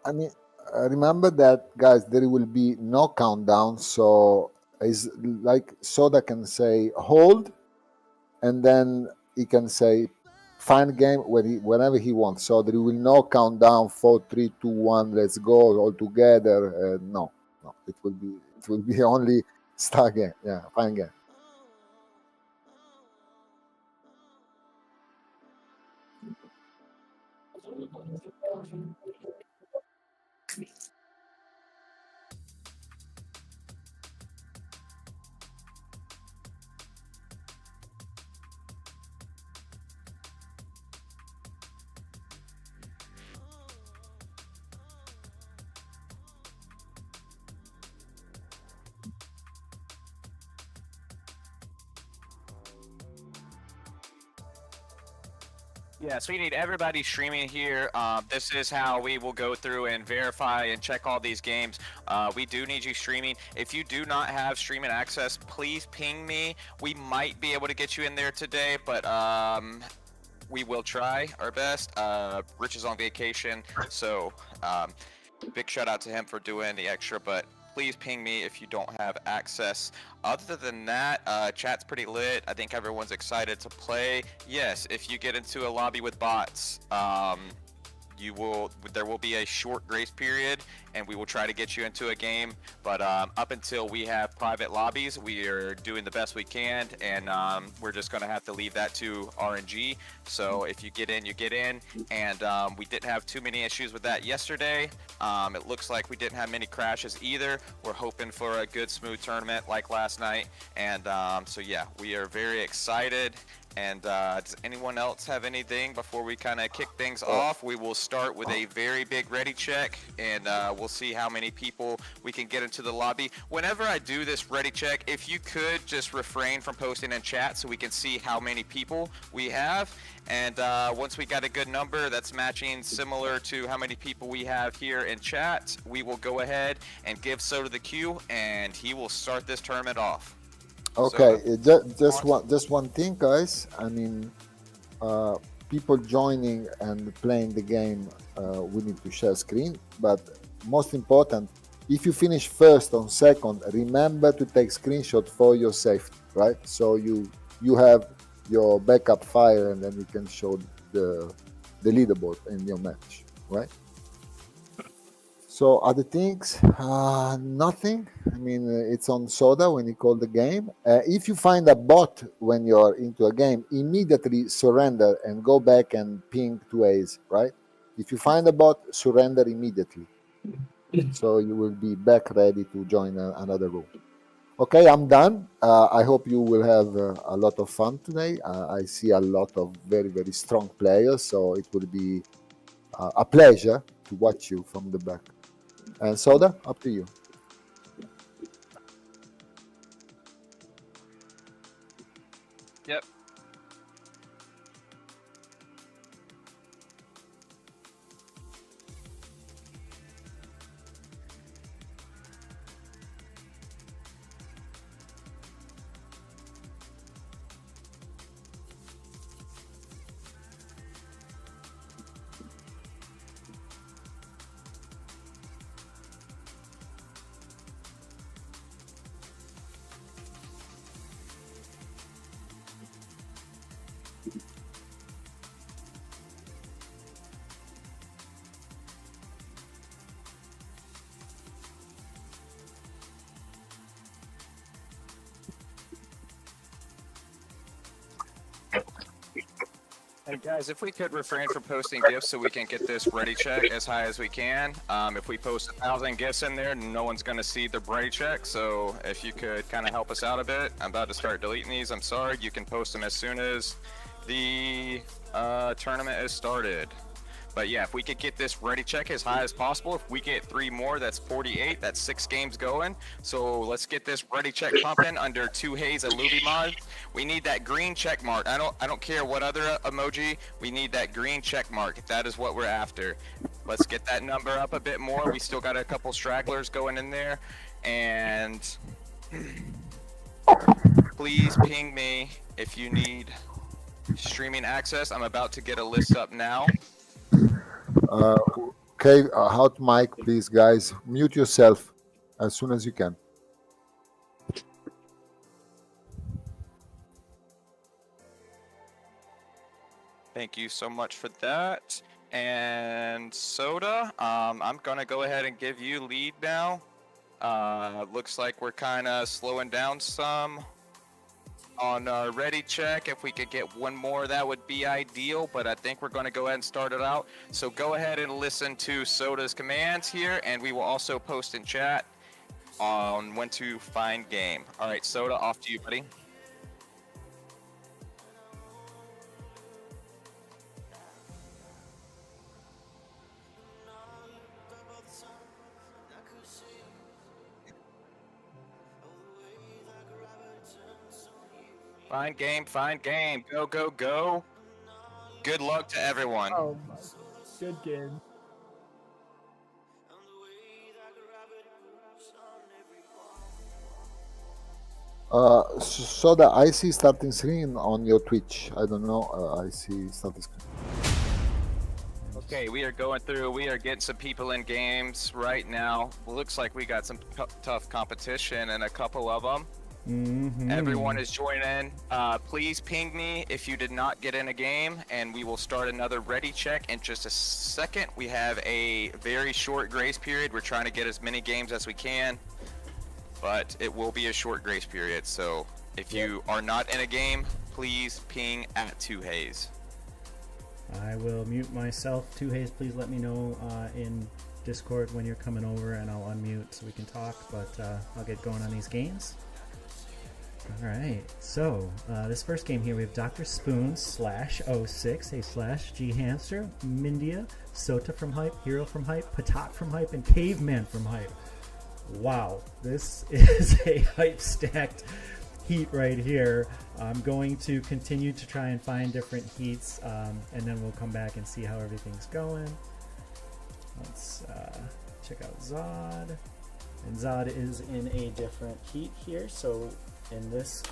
I mean, remember that, guys. There will be no countdown, so is like Soda can say hold, and then he can say find game whenever he wants. So there will no countdown. 4, 3, 2, 1. Let's go all together. No, no. It will be only start game. Yeah, find game. Yeah, so you need everybody streaming here. This is how we will go through and verify and check all these games. We do need you streaming. If you do not have streaming access, please ping me. We might be able to get you in there today, but we will try our best. Rich is on vacation, so big shout out to him for doing the extra, but please ping me if you don't have access. Other than that, chat's pretty lit. I think everyone's excited to play. Yes, if you get into a lobby with bots, there will be a short grace period, and we will try to get you into a game. But up until we have private lobbies, we are doing the best we can, and we're just going to have to leave that to RNG. So if you get in, you get in. And we didn't have too many issues with that yesterday. It looks like we didn't have many crashes either. We're hoping for a good, smooth tournament like last night. And so yeah, we are very excited. And does anyone else have anything before we kind of kick things off? We will start with a very big ready check, and we'll see how many people we can get into the lobby. Whenever I do this ready check, if you could just refrain from posting in chat so we can see how many people we have. And once we got a good number that's matching similar to how many people we have here in chat, we will go ahead and give Soda the cue, and he will start this tournament off. Okay, just one thing, guys. I mean, people joining and playing the game, we need to share screen. But most important, if you finish first or second, remember to take screenshot for your safety, right? So you have your backup file, and then you can show the leaderboard in your match, right? So other things, nothing. I mean, it's on soda when you call the game. If you find a bot when you're into a game, immediately surrender and go back and ping 2As, right? If you find a bot, surrender immediately. So you will be back ready to join another room. Okay, I'm done. I hope you will have a lot of fun today. I see a lot of very, very strong players, so it will be a pleasure to watch you from the back. And Soda, up to you. Yep. And guys, if we could refrain from posting gifts so we can get this ready check as high as we can. If we post 1,000 gifts in there, no one's going to see the ready check. So if you could kind of help us out a bit, I'm about to start deleting these. I'm sorry. You can post them as soon as the tournament is started. But yeah, if we could get this ready check as high as possible, if we get 3 more, that's 48. That's 6 games going. So let's get this ready check pumping under 2 Haze Illuvium. We need that green check mark. I don't care what other emoji. We need that green check mark. That is what we're after. Let's get that number up a bit more. We still got a couple stragglers going in there. And please ping me if you need streaming access. I'm about to get a list up now. Okay, hot mic, please, guys. Mute yourself as soon as you can. Thank you so much for that. And Soda, I'm gonna go ahead and give you lead now. Looks like we're kind of slowing down some on our ready check. If we could get one more, that would be ideal, but I think we're going to go ahead and start it out. So go ahead and listen to Soda's commands here, and we will also post in chat on when to find game. All right, Soda, off to you, buddy. Find game, find game. Go, go, go. Good luck to everyone. Oh my, good game. Soda, I see starting screen on your Twitch. I don't know. I see starting screen. Okay, we are going through. We are getting some people in games right now. Looks like we got some tough competition and a couple of them. Everyone is joining. Please ping me if you did not get in a game, and we will start another ready check in just a second. We have a very short grace period. We're trying to get as many games as we can, but it will be a short grace period. So if you are not in a game, please ping at 2 Haze. I will mute myself. 2 Haze, please let me know in Discord when you're coming over, and I'll unmute so we can talk, but I'll get going on these games. Alright, so this first game here we have Dr. Spoon /06, a /G Hamster, Mindia, Sota from Hype, Hero from Hype, Patat from Hype, and Caveman from Hype. Wow, this is a hype stacked heat right here. I'm going to continue to try and find different heats, and then we'll come back and see how everything's going. Let's check out Zod. And Zod is in a different heat here, so in this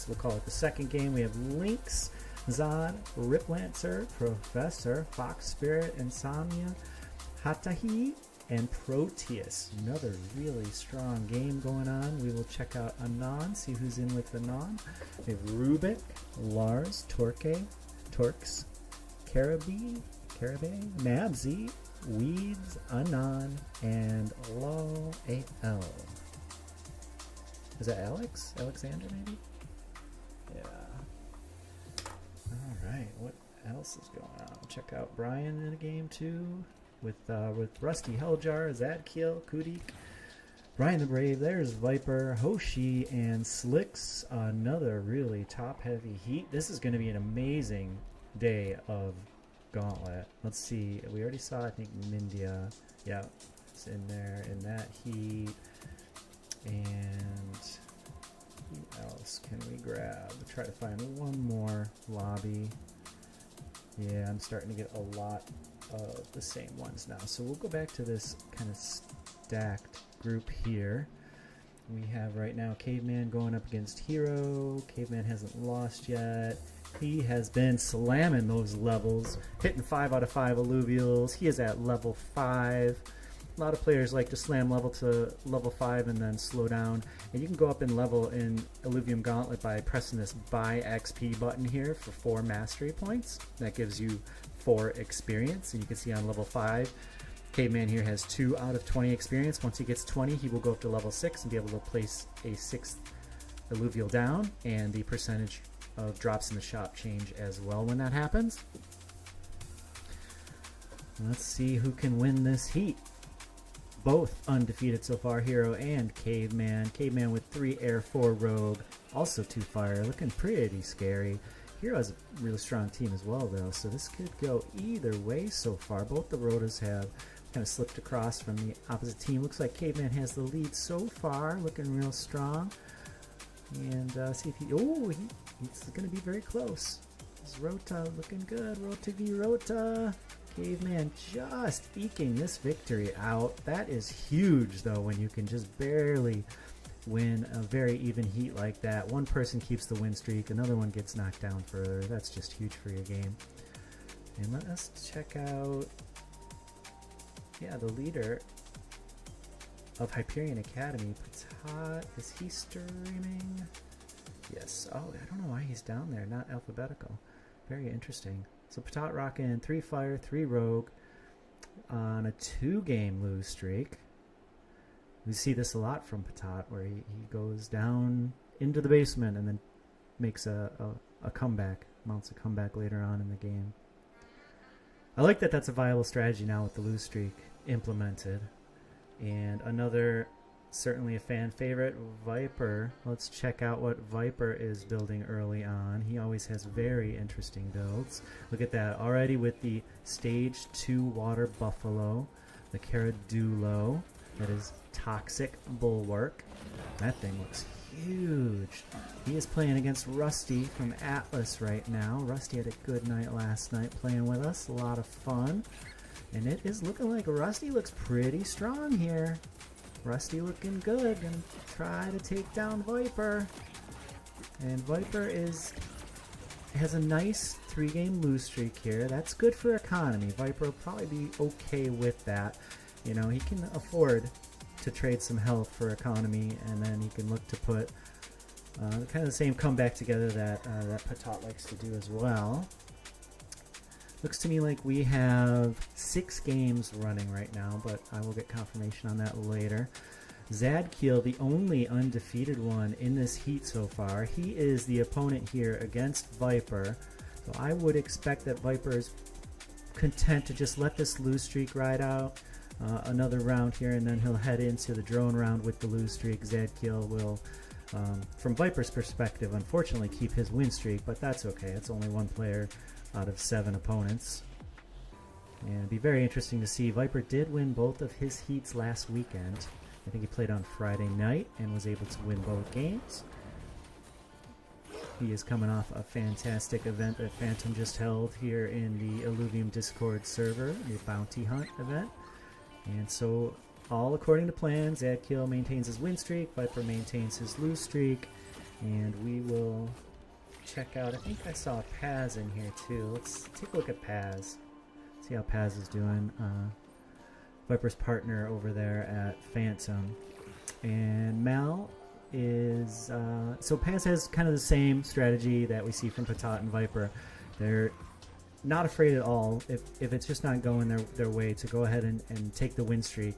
we'll call it the second game. We have Lynx, Zod, Riplancer, Professor, Fox Spirit, Insomnia, Hatahi, and Proteus. Another really strong game going on. We will check out Anon, see who's in with Anon. We have Rubik, Lars, Torque, Torx, Carabay, Mabsy, Weeds, Anon, and Lol AL. Is that Alex? Alexander, maybe? Yeah. Alright, what else is going on? Check out Brian in a game too. With Rusty Helljar, Zadkiel, Kudik, Brian the Brave, there's Viper, Hoshi, and Slicks. Another really top-heavy heat. This is going to be an amazing day of Gauntlet. Let's see. We already saw, I think, Mindia. Yeah, it's in there in that heat. And who else can we grab? Try to find one more lobby. Yeah, I'm starting to get a lot of the same ones now. So we'll go back to this kind of stacked group here. We have right now Caveman going up against Hero. Caveman hasn't lost yet. He has been slamming those levels, hitting 5 out of 5 alluvials. He is at level 5. A lot of players like to slam level to level 5 and then slow down. And you can go up in level in Illuvium Gauntlet by pressing this Buy XP button here for 4 mastery points. That gives you 4 experience. And you can see on level 5, Caveman here has 2 out of 20 experience. Once he gets 20, he will go up to level 6 and be able to place a 6th alluvial down. And the percentage of drops in the shop change as well when that happens. Let's see who can win this heat. Both undefeated so far, Hero and Caveman. Caveman with 3 air, 4 rogue, also 2 fire, looking pretty scary. Hero has a really strong team as well, though, so this could go either way so far. Both the Rotas have kind of slipped across from the opposite team. Looks like Caveman has the lead so far, looking real strong. And see if he... Oh, he's going to be very close. This Rota looking good. Rota v Rota. Caveman just eking this victory out. That is huge, though, when you can just barely win a very even heat like that. One person keeps the win streak, another one gets knocked down further. That's just huge for your game. And let us check out, yeah, the leader of Hyperion Academy, Patat. Is he streaming? Yes. Oh, I don't know why he's down there, not alphabetical. Very interesting. So Patat rocking 3 fire, 3 rogue on a 2-game lose streak. We see this a lot from Patat, where he goes down into the basement and then makes a comeback, mounts a comeback later on in the game. I like that that's a viable strategy now with the lose streak implemented. And another, certainly a fan favorite, Viper. Let's check out what Viper is building early on. He always has very interesting builds. Look at that, already with the stage 2 water buffalo, the Caradulo, that is toxic bulwark. That thing looks huge. He is playing against Rusty from Atlas right now. Rusty had a good night last night playing with us, a lot of fun. And it is looking like Rusty looks pretty strong here. Rusty looking good, gonna try to take down Viper. And Viper has a nice 3-game lose streak here. That's good for economy. Viper will probably be okay with that. You know, he can afford to trade some health for economy, and then he can look to put kind of the same comeback together that Patat likes to do as well. Looks to me like we have 6 games running right now, but I will get confirmation on that later. Zadkiel, the only undefeated one in this heat so far. He is the opponent here against Viper. So I would expect that Viper is content to just let this lose streak ride out another round here, and then he'll head into the drone round with the lose streak. Zadkiel will, from Viper's perspective, unfortunately keep his win streak, but that's okay. It's only 1 player out of 7 opponents. And it'd be very interesting to see. Viper did win both of his heats last weekend. I think he played on Friday night and was able to win both games. He is coming off a fantastic event that Phantom just held here in the Illuvium Discord server, the Bounty Hunt event. And so, all according to plan, Zadkiel maintains his win streak, Viper maintains his lose streak, and we will check out, I think I saw Paz in here too. Let's take a look at Paz. See how Paz is doing. Viper's partner over there at Phantom. And Mal is... so Paz has kind of the same strategy that we see from Patat and Viper. They're not afraid at all if it's just not going their way to go ahead and take the win streak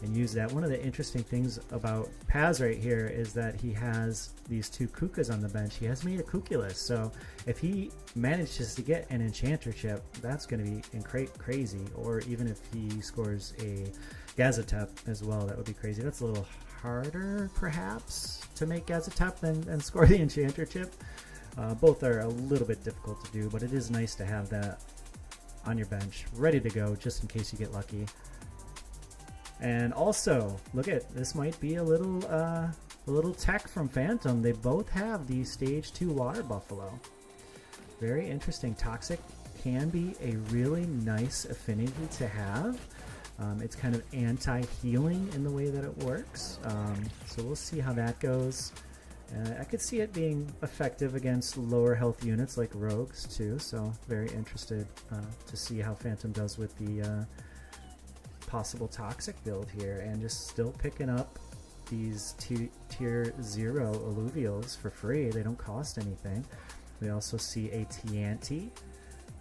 and use that. One of the interesting things about Paz right here is that he has these 2 Kukas on the bench. He has made a Kukulus, so if he manages to get an Enchanter chip, that's going to be crazy. Or even if he scores a Gazatep as well, that would be crazy. That's a little harder, perhaps, to make Gazatep than score the Enchanter chip. Both are a little bit difficult to do, but it is nice to have that on your bench, ready to go, just in case you get lucky. And also, look at this, might be a little tech from Phantom. They both have the stage 2 Water Buffalo. Very interesting. Toxic can be a really nice affinity to have. It's kind of anti-healing in the way that it works. So we'll see how that goes. I could see it being effective against lower health units like rogues too, so very interested to see how Phantom does with the possible toxic build here, and just still picking up these tier 0 alluvials for free. They don't cost anything. We also see a Tianti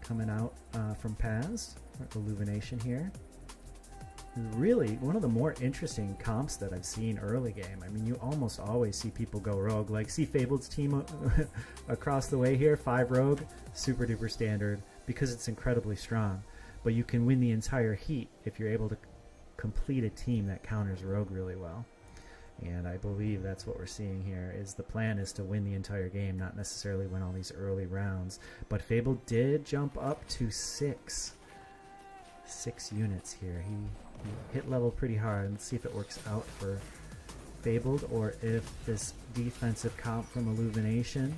coming out from Paz, Illumination here. Really one of the more interesting comps that I've seen early game. I mean, you almost always see people go rogue. Like, see Fabled's team across the way here, 5 rogue, super duper standard, because it's incredibly strong. But you can win the entire heat if you're able to complete a team that counters rogue really well. And I believe that's what we're seeing here. Is the plan is to win the entire game, not necessarily win all these early rounds. But Fable did jump up to 6 units here. He hit level pretty hard. Let's see if it works out for Fabled, or if this defensive comp from Illumination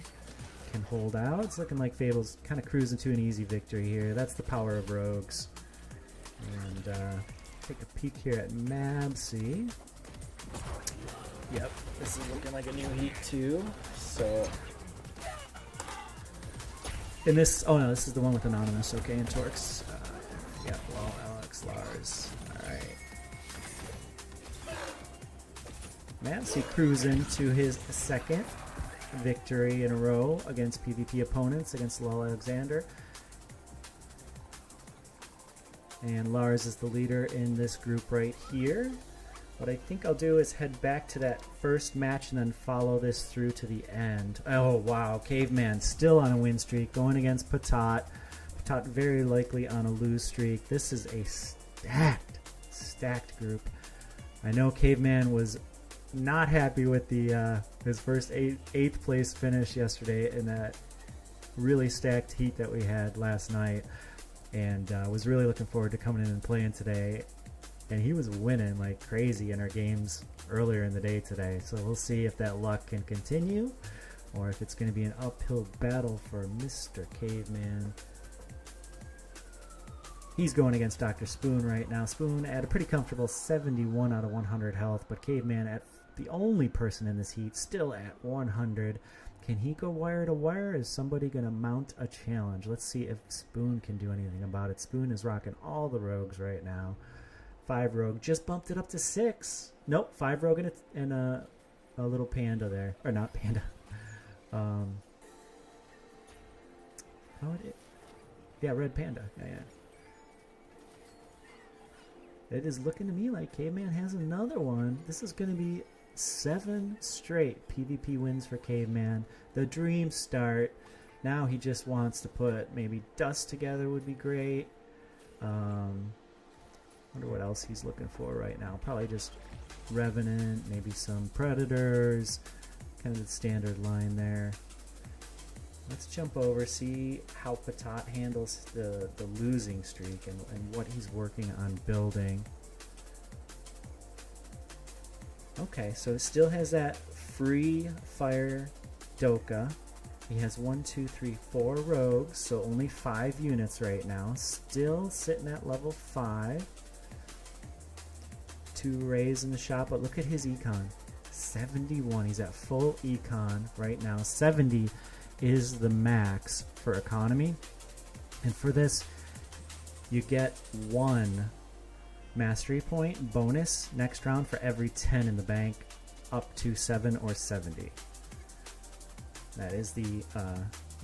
can hold out. It's looking like Fable's kind of cruising to an easy victory here. That's the power of rogues. And take a peek here at Mabsy. Yep, this is looking like a new heat too. So, in this, oh no, this is the one with Anonymous. Okay, and Torx. Yeah, well, Alex Lars. Alright. Mabsy cruising to his 2nd victory in a row against PvP opponents, against Lol Alexander. And Lars is the leader in this group right here. What I think I'll do is head back to that first match and then follow this through to the end. Oh wow, Caveman still on a win streak, going against Patat. Patat very likely on a lose streak. This is a stacked group. I know Caveman was not happy with the his first 8th place finish yesterday in that really stacked heat that we had last night, and was really looking forward to coming in and playing today. And he was winning like crazy in our games earlier in the day today. So we'll see if that luck can continue, or if it's going to be an uphill battle for Mr. Caveman. He's going against Dr. Spoon right now. Spoon at a pretty comfortable 71 out of 100 health, but Caveman, at the only person in this heat, still at 100. Can he go wire to wire? Is somebody going to mount a challenge? Let's see if Spoon can do anything about it. Spoon is rocking all the rogues right now. 5 rogue, just bumped it up to 6. Nope, 5 rogue and a little panda there. Or not panda. Yeah, red panda. Yeah. It is looking to me like Caveman has another one. This is going to be 7 straight PvP wins for Caveman. The dream start. Now he just wants to put maybe Dust together would be great. Wonder what else he's looking for right now. Probably just Revenant, maybe some Predators. Kind of the standard line there. Let's jump over, see how Patat handles the losing streak and what he's working on building. Okay, so it still has that free fire Doka. He has 1, 2, 3, 4 rogues, so only 5 units right now. Still sitting at level 5. 2 rays in the shop, but look at his econ. 71. He's at full econ right now. 70 is the max for economy. And for this, you get 1 mastery point bonus next round for every 10 in the bank, up to 7 or 70. That is the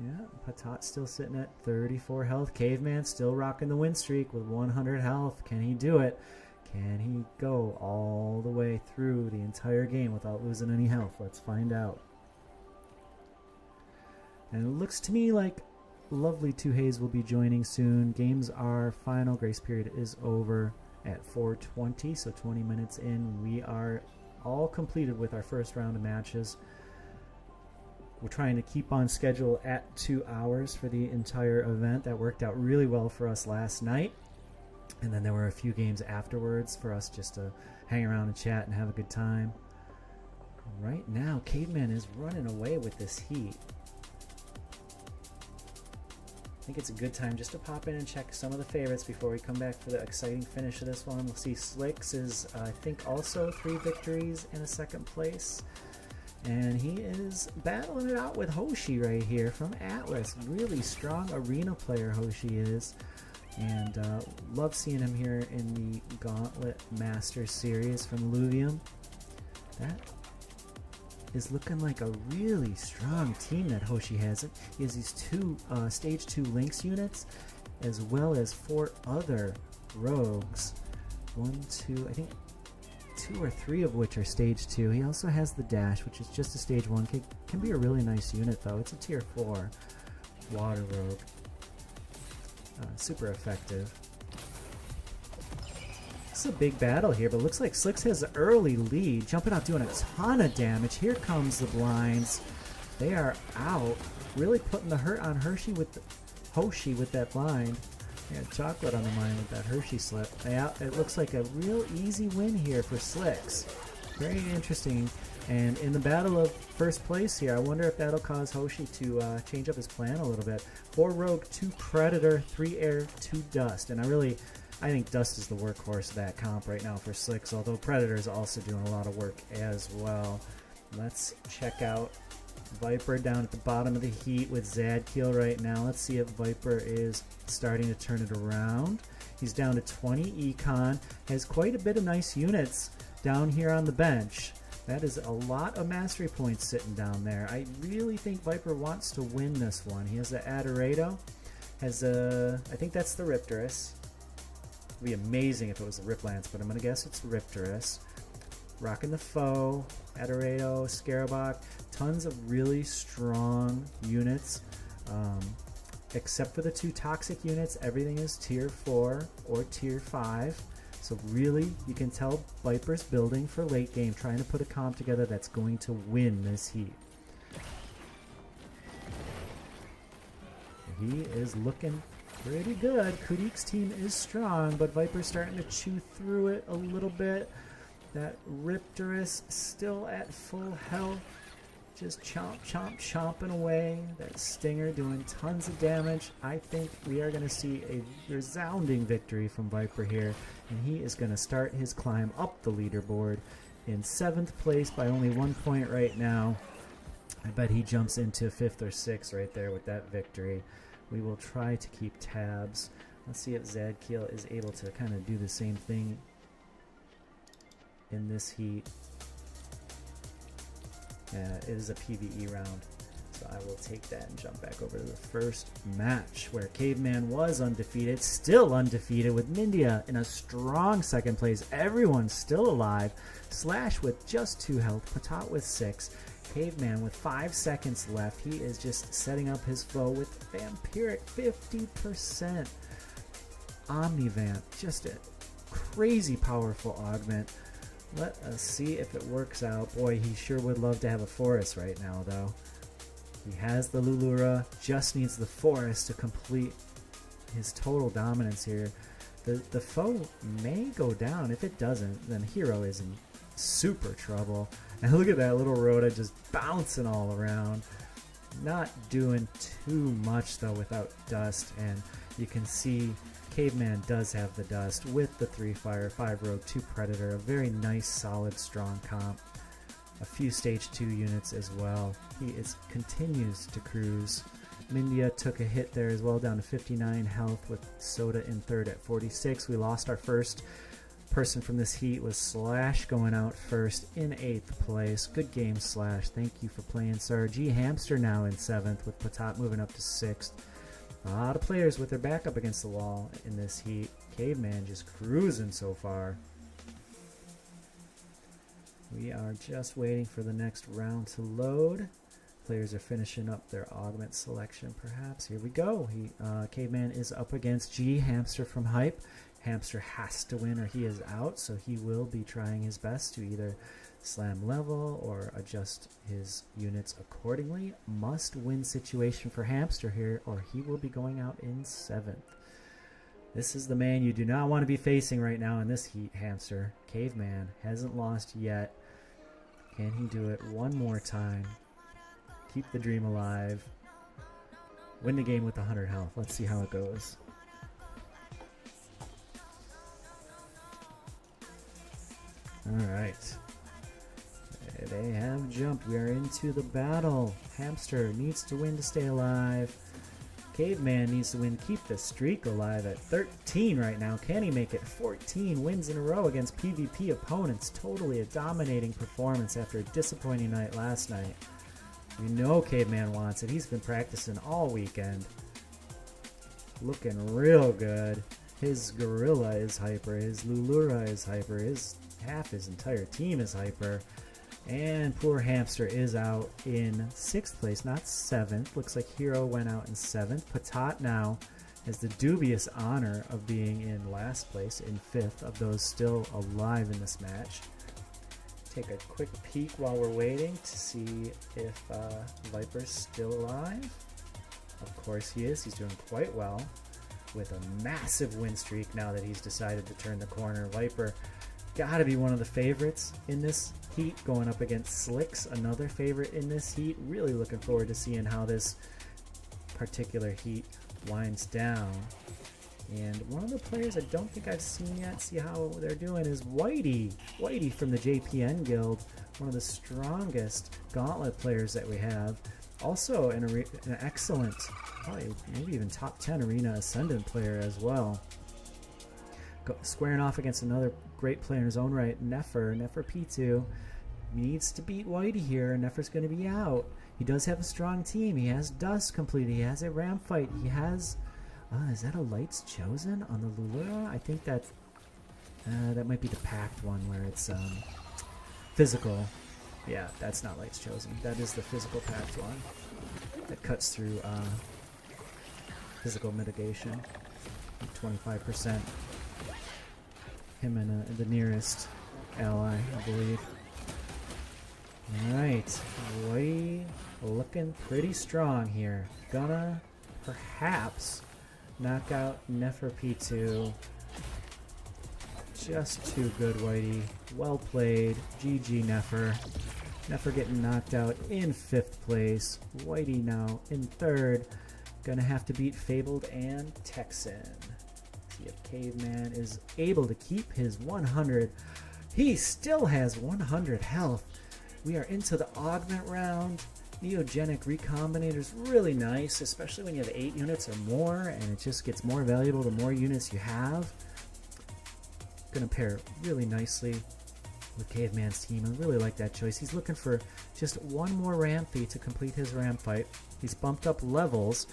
Yeah, Patat still sitting at 34 health. Caveman still rocking the win streak with 100 health. Can he do it? Can he go all the way through the entire game without losing any health? Let's find out. And it looks to me like lovely Two Haze will be joining soon. Games are final. Grace period is over at 4:20, so 20 minutes in. We are all completed with our first round of matches. We're trying to keep on schedule at 2 hours for the entire event. That worked out really well for us last night. And then there were a few games afterwards for us just to hang around and chat and have a good time. Right now, Caveman is running away with this heat. I think it's a good time just to pop in and check some of the favorites before we come back for the exciting finish of this one. We'll see Slicks is, I think, also 3 victories in a second place. And he is battling it out with Hoshi right here from Atlas. Really strong arena player Hoshi is. And love seeing him here in the Gauntlet Masters series from Illuvium. That is looking like a really strong team that Hoshi has. He has these 2 stage 2 Lynx units, as well as 4 other rogues. 1, 2, I think 2 or 3 of which are stage 2. He also has the dash, which is just a stage 1. Can be a really nice unit though. It's a tier 4 water rogue. Super effective. It's a big battle here, but looks like Slicks has an early lead, jumping out doing a ton of damage. Here comes the blinds. They are out, really putting the hurt on Hoshi with that blind. Yeah, chocolate on the mind with that Hershey slip. Yeah, it looks like a real easy win here for Slicks. Very interesting. And in the battle of first place here, I wonder if that'll cause Hoshi to change up his plan a little bit. 4 Rogue, 2 Predator, 3 Air, 2 Dust. And I think Dust is the workhorse of that comp right now for Slicks, although Predator is also doing a lot of work as well. Let's check out Viper down at the bottom of the heat with Zadkiel right now. Let's see if Viper is starting to turn it around. He's down to 20 Econ, has quite a bit of nice units down here on the bench. That is a lot of mastery points sitting down there. I really think Viper wants to win this one. He has the Adorado, I think that's the Riptorus. It would be amazing if it was the Riplance, but I'm going to guess it's Riptorus. Rocking the Foe, Adorado, Scarabok, tons of really strong units. Except for the 2 toxic units, everything is tier 4 or tier 5. So really, you can tell Viper's building for late game, trying to put a comp together that's going to win this heat. He is looking pretty good. Kudik's team is strong, but Viper's starting to chew through it a little bit. That Riptorus still at full health. Just chomping away. That Stinger doing tons of damage. I think we are going to see a resounding victory from Viper here. And he is going to start his climb up the leaderboard in 7th place by only 1 point right now. I bet he jumps into 5th or 6th right there with that victory. We will try to keep tabs. Let's see if Zadkiel is able to kind of do the same thing in this heat. It is a PvE round, so I will take that and jump back over to the first match where Caveman was undefeated, still undefeated, with Mindia in a strong 2nd place. Everyone's still alive. Slash with just 2 health, Patat with 6, Caveman with 5 seconds left. He is just setting up his foe with Vampiric 50%. Omnivamp, just a crazy powerful augment. Let us see if it works out. Boy, he sure would love to have a forest right now, though. He has the Lulura, just needs the forest to complete his total dominance here. The foe may go down. If it doesn't, then Hero is in super trouble. And look at that little Rhoda just bouncing all around. Not doing too much, though, without Dust. And you can see Caveman does have the Dust with the 3 Fire, 5 Rogue, 2 Predator. A very nice, solid, strong comp. A few stage 2 units as well. He continues to cruise. Mindia took a hit there as well, down to 59 health with Soda in 3rd at 46. We lost our first person from this heat was Slash going out first in 8th place. Good game, Slash. Thank you for playing, sir. G Hamster now in 7th with Patat moving up to 6th. A lot of players with their back up against the wall in this heat. Caveman just cruising so far. We are just waiting for the next round to load. Players are finishing up their augment selection, perhaps. Here we go. Caveman is up against G Hamster from Hype. Hamster has to win or he is out, so he will be trying his best to either slam level or adjust his units accordingly. Must win situation for Hamster here, or he will be going out in 7th. This is the man you do not want to be facing right now in this heat, Hamster. Caveman hasn't lost yet. Can he do it one more time? Keep the dream alive. Win the game with 100 health. Let's see how it goes. Alright. They have jumped. We are into the battle. Hamster needs to win to stay alive. Caveman needs to win, keep the streak alive at 13 right now. Can he make it 14 wins in a row against PvP opponents? Totally a dominating performance after a disappointing night last night. We know Caveman wants it. He's been practicing all weekend. Looking real good. His Gorilla is hyper. His Lulura is hyper. Half his entire team is hyper. And poor Hamster is out in 6th place, not 7th. Looks like Hero went out in 7th. Patat now has the dubious honor of being in last place, in 5th, of those still alive in this match. Take a quick peek while we're waiting to see if Viper's still alive. Of course he is. He's doing quite well with a massive win streak now that he's decided to turn the corner. Viper gotta be one of the favorites in this heat, going up against Slicks, another favorite in this heat. Really looking forward to seeing how this particular heat winds down. And one of the players I don't think I've seen yet, see how they're doing, is Whitey. Whitey from the JPN Guild, one of the strongest Gauntlet players that we have. Also an excellent, probably maybe even top 10 Arena Ascendant player as well. Squaring off against another great player in his own right, Nefer P2. Needs to beat Whitey here. Nefer's going to be out. He does have a strong team. He has Dust completed. He has a Ram fight. He has... is that a Lights Chosen on the Lulura? I think that might be the Pact one where it's physical. Yeah, that's not Lights Chosen. That is the physical Pact one that cuts through physical mitigation. 25%. Him and the nearest ally, I believe. Alright, Whitey looking pretty strong here. Gonna perhaps knock out Nefer P2. Just too good, Whitey. Well played. GG, Nefer. Nefer getting knocked out in 5th place. Whitey now in 3rd. Gonna have to beat Fabled and Texan. See if Caveman is able to keep his 100. He still has 100 health. We are into the augment round. Neogenic Recombinator's really nice, especially when you have 8 units or more, and it just gets more valuable the more units you have. Gonna pair really nicely with Caveman's team. I really like that choice. He's looking for just one more ram feat to complete his ram fight. He's bumped up levels.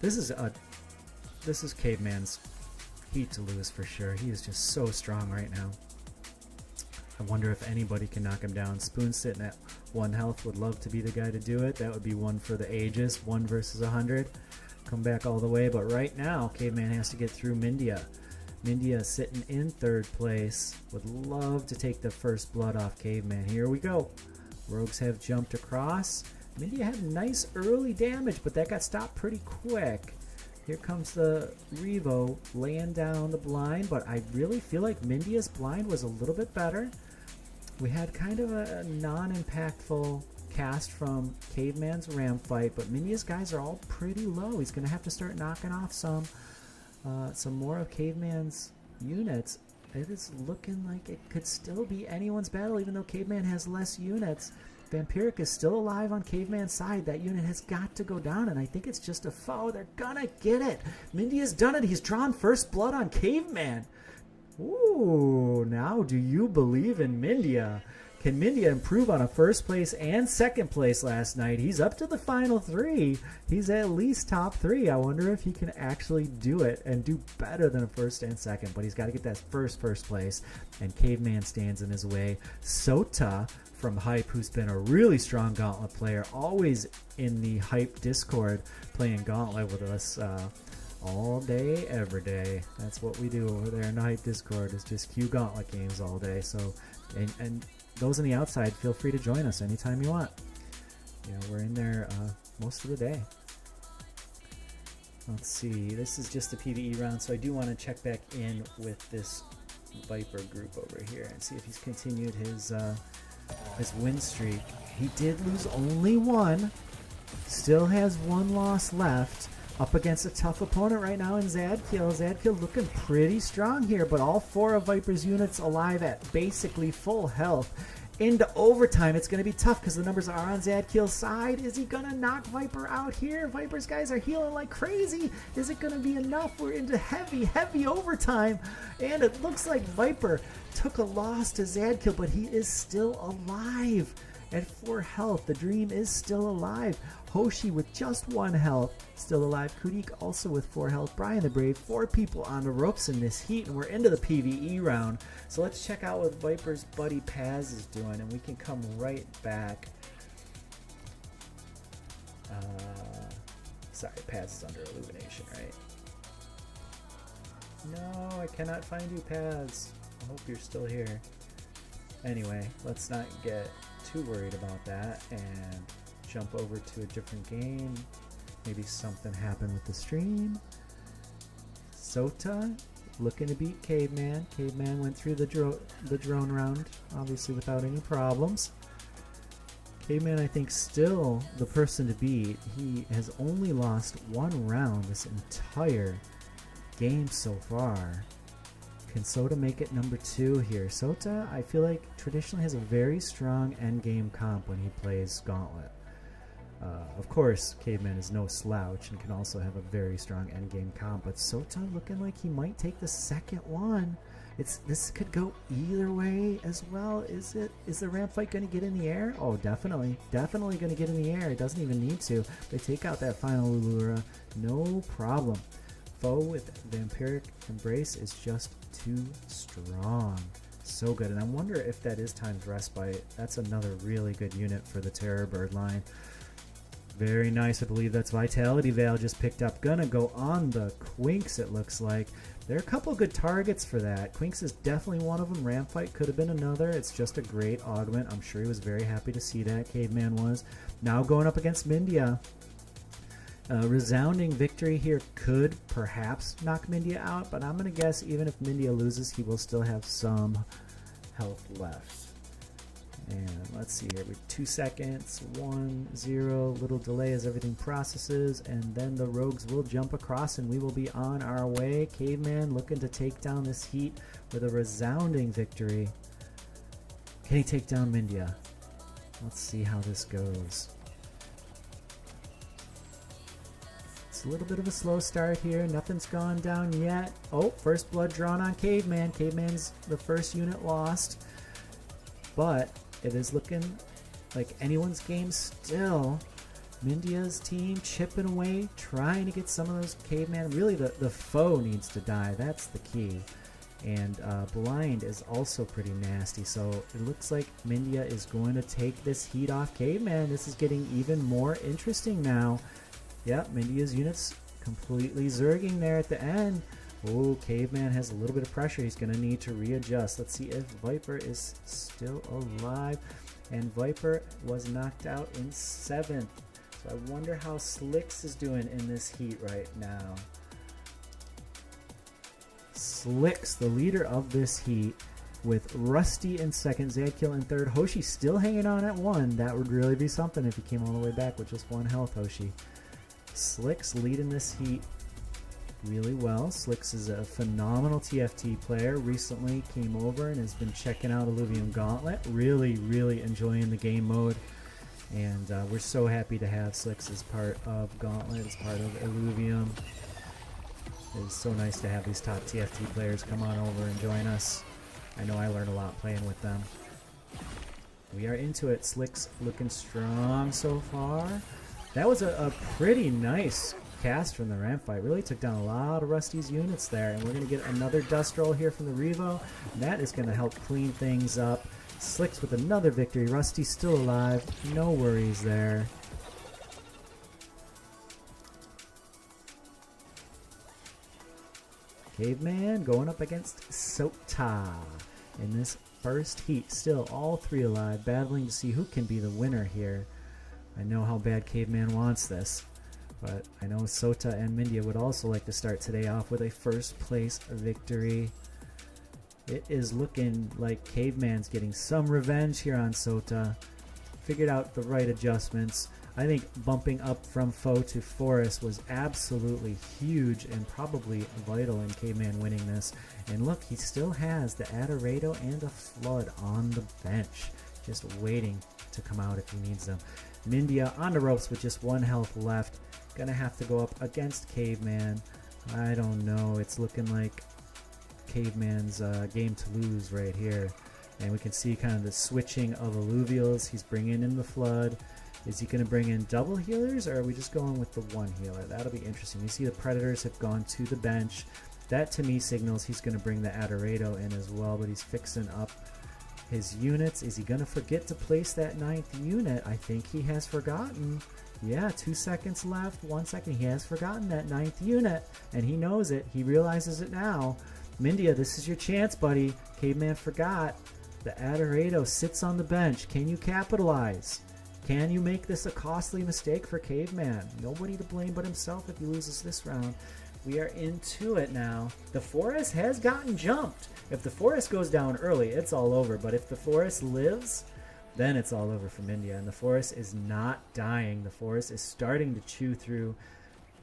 This is Caveman's heat to lose for sure. He is just so strong right now. I wonder if anybody can knock him down. Spoon sitting at 1 health would love to be the guy to do it. That would be one for the ages, 1 versus 100. Come back all the way, but right now, Caveman has to get through Mindia. Mindia sitting in 3rd place. Would love to take the first blood off Caveman. Here we go. Rogues have jumped across. Mindia had nice early damage, but that got stopped pretty quick. Here comes the Revo laying down the blind, but I really feel like Mindia's blind was a little bit better. We had kind of a non-impactful cast from Caveman's ram fight, but Mindia's guys are all pretty low. He's going to have to start knocking off some more of Caveman's units. It is looking like it could still be anyone's battle, even though Caveman has less units. Vampiric is still alive on Caveman's side. That unit has got to go down, and I think it's just a foe. They're gonna get it. Mindy has done it. He's drawn first blood on Caveman. Ooh, now do you believe in Mindia? Can Mindia improve on a first place and second place last night? He's up to the final 3. He's at least top 3. I wonder if he can actually do it and do better than a first and second. But he's got to get that first place. And Caveman stands in his way. Sota from Hype, who's been a really strong Gauntlet player, always in the Hype Discord playing Gauntlet with us all day, every day. That's what we do over there in the Hype Discord, is just queue Gauntlet games all day. So, and those on the outside, feel free to join us anytime you want. You know, we're in there most of the day. Let's see. This is just a PvE round, so I do want to check back in with this Viper group over here and see if he's continued his win streak. He did lose only 1. Still has 1 loss left. Up against a tough opponent right now in Zadkill. Zadkill looking pretty strong here, but all 4 of Viper's units alive at basically full health. Into overtime, it's going to be tough because the numbers are on Zadkill's side. Is he going to knock Viper out here? Viper's guys are healing like crazy. Is it going to be enough? We're into heavy overtime. And it looks like Viper took a loss to Zadkill, but he is still alive. At 4 health, the dream is still alive. Hoshi with just 1 health, still alive. Kudik also with 4 health. Brian the Brave, 4 people on the ropes in this heat, and we're into the PvE round. So let's check out what Viper's buddy Paz is doing, and we can come right back. Sorry, Paz is under illumination, right? No, I cannot find you, Paz. I hope you're still here. Anyway, let's not get too worried about that and jump over to a different game. Maybe something happened with the stream. Sota looking to beat Caveman. Caveman went through the drone round, obviously without any problems. Caveman, I think, still the person to beat. He has only lost 1 round this entire game so far. Can Sota make it number 2 here? Sota, I feel like, traditionally has a very strong endgame comp when he plays Gauntlet. Of course, Caveman is no slouch and can also have a very strong endgame comp, but Sota looking like he might take the second one. This could go either way as well. Is the ramp fight going to get in the air? Oh, definitely going to get in the air. It doesn't even need to. They take out that final Ulura, no problem. Foe with Vampiric Embrace is just too strong. So good. And I wonder if that is times Respite. That's another really good unit for the Terror Bird line. Very nice. I believe that's Vitality Veil just picked up. Gonna go on the Quinks, it looks like. There are a couple good targets for that. Quinks is definitely one of them. Ramp Fight could have been another. It's just a great augment. I'm sure he was very happy to see that. Caveman was. Now going up against Mindia. Resounding victory here could perhaps knock Mindia out, but I'm going to guess even if Mindia loses, he will still have some health left. And let's see here, with 2 seconds, 1, 0, little delay as everything processes, and then the rogues will jump across and we will be on our way. Caveman looking to take down this heat with a resounding victory. Can he take down Mindia? Let's see how this goes. It's a little bit of a slow start here. Nothing's gone down yet. Oh, first blood drawn on Caveman. Caveman's the first unit lost. But it is looking like anyone's game still. Mindia's team chipping away, trying to get some of those Caveman. Really, the foe needs to die. That's the key. And Blind is also pretty nasty. So it looks like Mindia is going to take this heat off Caveman. This is getting even more interesting now. Yep, Mindia's units completely zerging there at the end. Oh, Caveman has a little bit of pressure. He's going to need to readjust. Let's see if Viper is still alive. And Viper was knocked out in 7th. So I wonder how Slicks is doing in this heat right now. Slicks, the leader of this heat, with Rusty in 2nd, Zadkill in 3rd. Hoshi still hanging on at 1. That would really be something if he came all the way back with just 1 health, Hoshi. Slicks leading this heat really well. Slicks is a phenomenal TFT player. Recently came over and has been checking out Illuvium Gauntlet. Really enjoying the game mode. And we're so happy to have Slicks as part of Gauntlet, as part of Illuvium. It's so nice to have these top TFT players come on over and join us. I know I learned a lot playing with them. We are into it. Slick's looking strong so far. That was a pretty nice cast from the ramp fight. Really took down a lot of Rusty's units there, and we're going to get another dust roll here from the Revo. And that is going to help clean things up. Slicks with another victory. Rusty's still alive. No worries there. Caveman going up against Sota in this first heat. Still all three alive, battling to see who can be the winner here. I know how bad Caveman wants this, but I know Sota and Mindia would also like to start today off with a first place victory. It is looking like Caveman's getting some revenge here on Sota. Figured out the right adjustments. I think bumping up from foe to forest was absolutely huge and probably vital in Caveman winning this. And look, he still has the Adorado and a Flood on the bench, just waiting to come out if he needs them. Mindia on the ropes with just 1 health left. Gonna have to go up against Caveman. I don't know. It's looking like Caveman's game to lose right here. And we can see kind of the switching of alluvials. He's bringing in the Flood. Is he going to bring in double healers, or are we just going with the one healer? That'll be interesting. You see the Predators have gone to the bench. That to me signals he's going to bring the Adorado in as well, but he's fixing up his units. Is he going to forget to place that 9th unit? I think he has forgotten. Yeah, 2 seconds left, 1 second. He has forgotten that 9th unit, and he knows it. He realizes it now. Mindia, this is your chance, buddy. Caveman forgot. The Adorado sits on the bench. Can you capitalize? Can you make this a costly mistake for Caveman? Nobody to blame but himself if he loses this round. We are into it now. The Forest has gotten jumped. If the Forest goes down early, it's all over. But if the Forest lives, then it's all over from India. And the Forest is not dying. The Forest is starting to chew through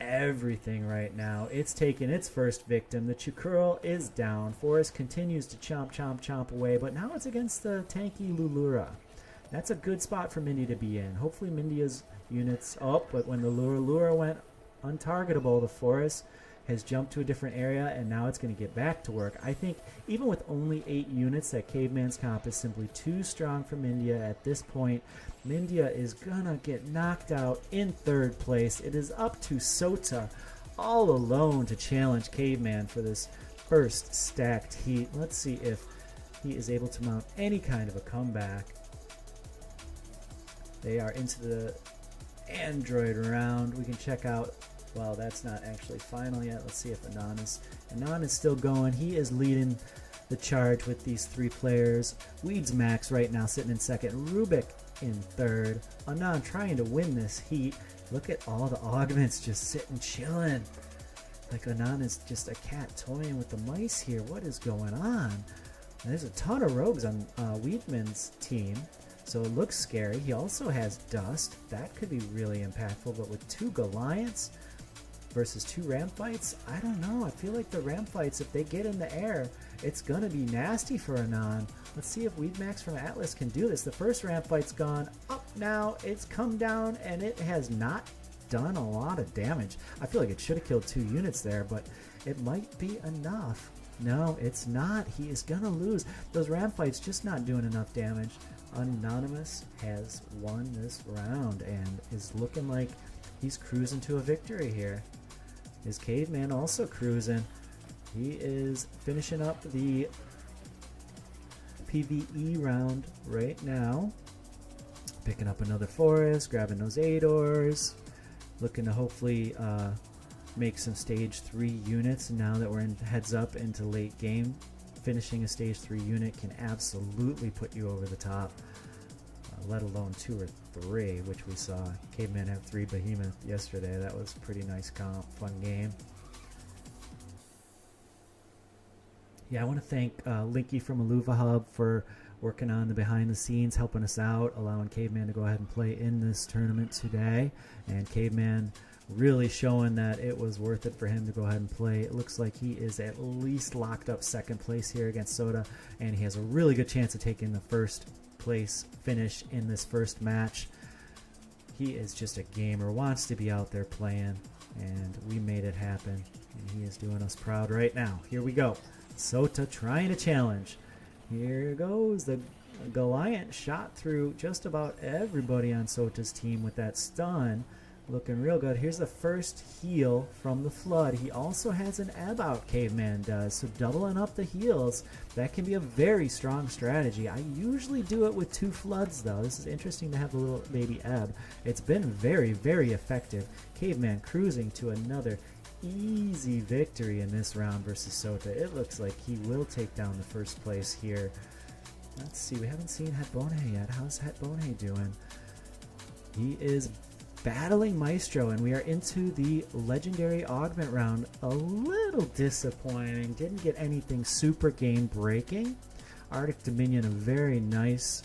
everything right now. It's taken its first victim. The Chukuro is down. Forest continues to chomp, chomp, chomp away. But now it's against the tanky Lulura. That's a good spot for Mindy to be in. Hopefully Mindia's units up, but when the Lura went untargetable, the Forest has jumped to a different area, and now it's going to get back to work. I think even with only 8 units, that Caveman's comp is simply too strong for Mindia at this point. Mindia is going to get knocked out in 3rd place. It is up to Sota all alone to challenge Caveman for this first stacked heat. Let's see if he is able to mount any kind of a comeback. They are into the Android round. We can check out, well, that's not actually final yet. Let's see if Anon is still going. He is leading the charge with these 3 players. Weeds Max right now sitting in 2nd. Rubik in 3rd. Anon trying to win this heat. Look at all the augments just sitting chilling. Like Anon is just a cat toying with the mice here. What is going on? There's a ton of rogues on Weedman's team. So it looks scary. He also has Dust. That could be really impactful, but with 2 Goliaths versus 2 ramp fights, I don't know. I feel like the ramp fights, if they get in the air, it's going to be nasty for Anon. Let's see if Weedmax from Atlas can do this. The first ramp fight's gone up now. It's come down, and it has not done a lot of damage. I feel like it should have killed 2 units there, but it might be enough. No, it's not. He is going to lose. Those ramp fights just not doing enough damage. Anonymous has won this round and is looking like he's cruising to a victory here. Is Caveman also cruising? He is finishing up the PvE round right now. Picking up another Forest, grabbing those Adors. Looking to hopefully make some stage 3 units now that we're in heads up into late game. Finishing a stage 3 unit can absolutely put you over the top, let alone 2 or 3, which we saw Caveman have 3 Behemoth yesterday. That was pretty nice comp, fun game. Yeah, I want to thank Linky from Illuva Hub for working on the behind the scenes, helping us out, allowing Caveman to go ahead and play in this tournament today. And Caveman really showing that it was worth it for him to go ahead and play. It looks like he is at least locked up 2nd place here against Soda, and he has a really good chance of taking the 1st place finish in this first match. He is just a gamer, wants to be out there playing. and we made it happen. And he is doing us proud right now. Here we go. Sota trying to challenge. Here goes the Goliath shot through just about everybody on Sota's team with that stun. Looking real good. Here's the first heal from the Flood. He also has an ebb out, Caveman does. So doubling up the heals, that can be a very strong strategy. I usually do it with 2 Floods, though. This is interesting to have a little baby ebb. It's been very, very effective. Caveman cruising to another easy victory in this round versus Sota. It looks like he will take down the first place here. Let's see. We haven't seen Hetbone yet. How's Hetbone doing? He is battling Maestro, and we are into the legendary augment round. A little disappointing. Didn't get anything super game breaking. Arctic Dominion, a very nice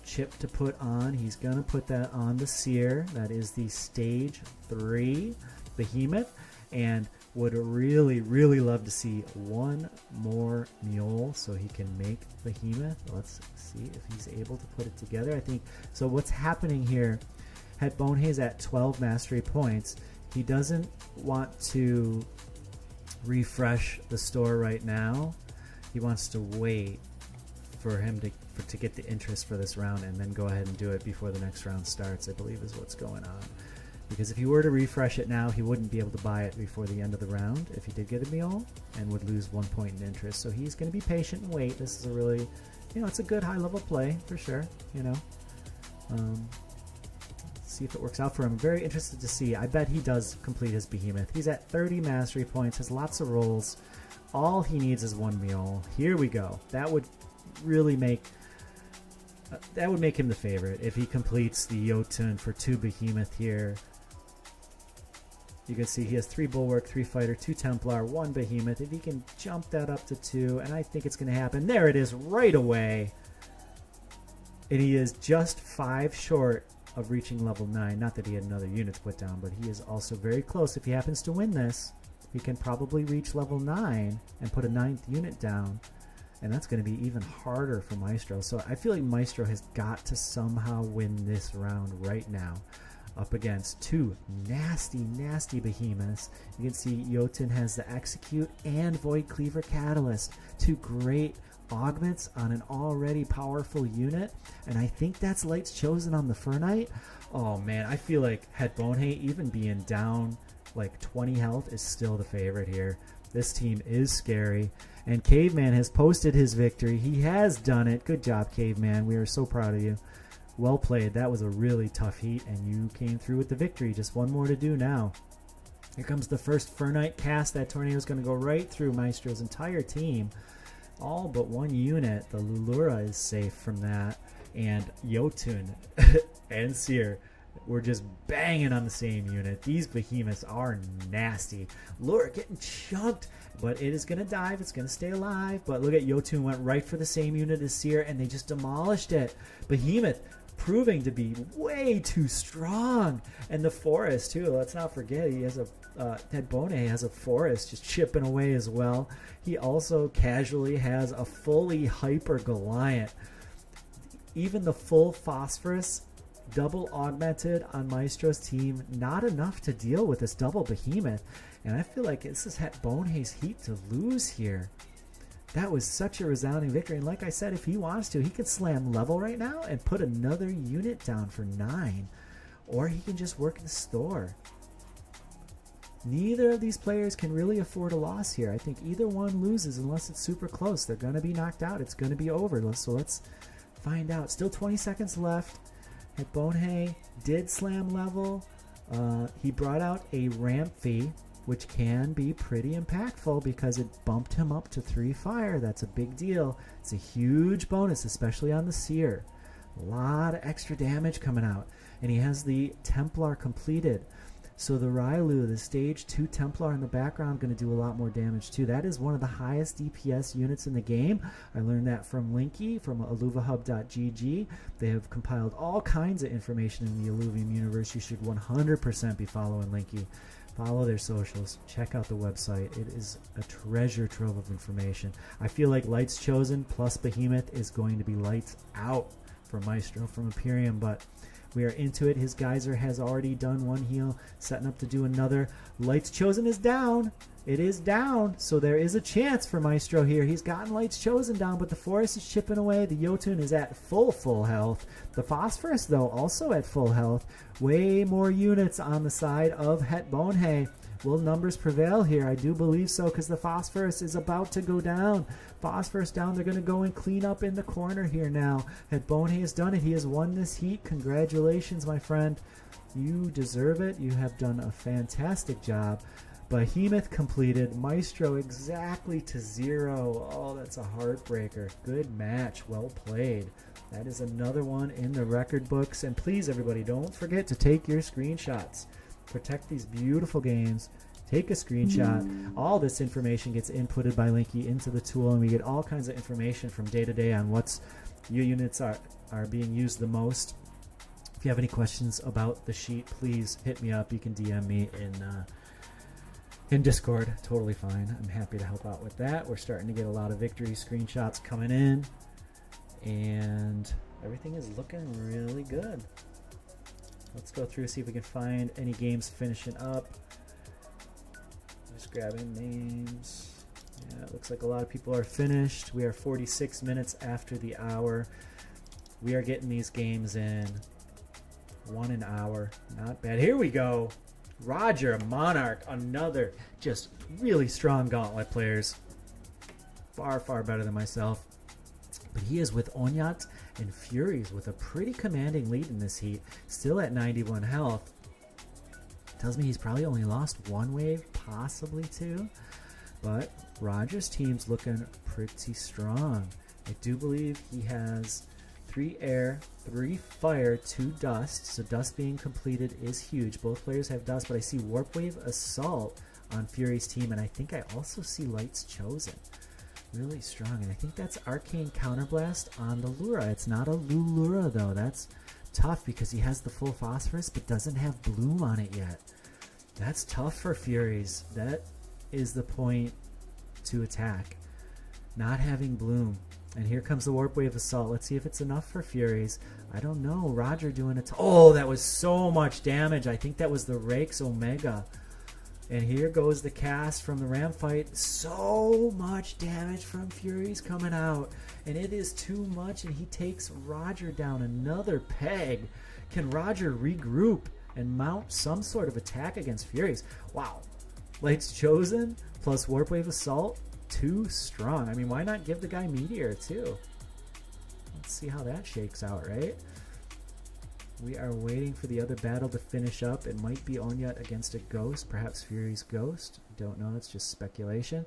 chip to put on. He's gonna put that on the Seer. That is the stage 3 Behemoth, and would really, really love to see one more mule so he can make Behemoth. Let's see if he's able to put it together. I think so. What's happening here? Hetbone's at 12 mastery points. He doesn't want to refresh the store right now. He wants to wait for him to get the interest for this round and then go ahead and do it before the next round starts, I believe is what's going on. Because if he were to refresh it now, he wouldn't be able to buy it before the end of the round if he did get a mule, and would lose 1 point in interest. So he's going to be patient and wait. This is a really, it's a good high-level play for sure, see if it works out for him. I'm very interested to see. I bet he does complete his Behemoth. He's at 30 mastery points, has lots of rolls. All he needs is 1 mule. Here we go. That would really make him the favorite if he completes the Jotun for 2 Behemoth here. You can see he has 3 Bulwark, 3 Fighter, 2 Templar, 1 Behemoth. If he can jump that up to 2, and I think it's going to happen. There it is right away. And he is just 5 short of reaching level 9. Not that he had another unit to put down, but he is also very close. If he happens to win this, he can probably reach level 9 and put a 9th unit down. And that's going to be even harder for Maestro. So I feel like Maestro has got to somehow win this round right now. Up against 2 nasty, nasty Behemoths. You can see Jotun has the Execute and Void Cleaver Catalyst. 2 great augments on an already powerful unit, and I think that's Light's Chosen on the Fur Knight. Oh man, I feel like Hetbone, even being down like 20 health, is still the favorite here. This team is scary, and Caveman has posted his victory. He has done it. Good job, Caveman. We are so proud of you. Well played. That was a really tough heat, and you came through with the victory. Just one more to do now. Here comes the first Fur Knight cast. That tornado is going to go right through Maestro's entire team. All but 1 unit. The Lulura is safe from that. And Jotun and Seer were just banging on the same unit. These Behemoths are nasty. Lura getting chunked, but it is going to dive. It's going to stay alive. But look at Jotun went right for the same unit as Seer, and they just demolished it. Behemoth proving to be way too strong. And the Forest, too. Let's not forget, he has a Hetbone has a Forest just chipping away as well. He also casually has a fully hyper Goliath. Even the full Phosphorus double augmented on Maestro's team, not enough to deal with this double Behemoth. And I feel like this is Hetbone's heat to lose here. That was such a resounding victory. And like I said, if he wants to, he could slam level right now and put another unit down for 9. Or he can just work the store. Neither of these players can really afford a loss here. I think either one loses unless it's super close. They're going to be knocked out. It's going to be over. So let's find out. Still 20 seconds left. Hetbone did slam level. He brought out a ramp fee, which can be pretty impactful because it bumped him up to 3 fire. That's a big deal. It's a huge bonus, especially on the Seer. A lot of extra damage coming out. And he has the Templar completed. So the Railu, the stage 2 Templar in the background, going to do a lot more damage too. That is one of the highest DPS units in the game. I learned that from Linky from illuvahub.gg. They have compiled all kinds of information in the Illuvium universe. You should 100% be following Linky. Follow their socials. Check out the website. It is a treasure trove of information. I feel like Light's Chosen plus Behemoth is going to be lights out for Maestro from Imperium, but We are into it. His geyser has already done one heal, setting up to do another. Lights Chosen is down. It is down, so there is a chance for Maestro here. He's gotten Lights Chosen down, but the Forest is chipping away. The Jotun is at full health. The Phosphorus, though, also at full health. Way more units on the side of Het Bonhe. Will numbers prevail here? I do believe so, because the Phosphorus is about to go down. Phosphorus down. They're going to go and clean up in the corner here now. Het Bonhe has done it. He has won this heat. Congratulations, my friend. You deserve it. You have done a fantastic job. Behemoth completed. Maestro exactly to 0. Oh, that's a heartbreaker. Good match. Well played. That is another one in the record books. And please, everybody, don't forget to take your screenshots. Protect these beautiful games. Take a screenshot. All this information gets inputted by Linky into the tool, and we get all kinds of information from day to day on what's your units are being used the most. If you have any questions about the sheet, please hit me up. You can DM me in Discord. Totally fine. I'm happy to help out with that. We're starting to get a lot of victory screenshots coming in, and everything is looking really good. Let's go through, see if we can find any games finishing up. Just grabbing names. Yeah, it looks like a lot of people are finished. We are 46 minutes after the hour. We are getting these games in 1 an hour. Not bad. Here we go. Roger Monarch, another just really strong Gauntlet players. Far better than myself. But he is with Onyat and Furies with a pretty commanding lead in this heat. Still at 91 health. Tells me he's probably only lost 1 wave, possibly 2. But Roger's team's looking pretty strong. I do believe he has 3 air, 3 fire, 2 dust. So dust being completed is huge. Both players have dust, but I see Warp Wave Assault on Fury's team, and I think I also see Lights Chosen. Really strong, and I think that's Arcane Counterblast on the Lura. It's not a Lulura, though. That's tough because he has the full Phosphorus but doesn't have Bloom on it yet. That's tough for Furies. That is the point to attack. Not having Bloom. And here comes the Warp Wave Assault. Let's see if it's enough for Furies. I don't know. Roger doing it. Oh, that was so much damage. I think that was the Rakes Omega. And here goes the cast from the Ram fight. So much damage from Furies coming out. And it is too much, and he takes Roger down another peg. Can Roger regroup and mount some sort of attack against Furies? Wow. Lights Chosen plus Warp Wave Assault. Too strong. I mean, why not give the guy Meteor, too? Let's see how that shakes out, right? We are waiting for the other battle to finish up. It might be Onyat against a Ghost, perhaps Fury's Ghost. Don't know, it's just speculation.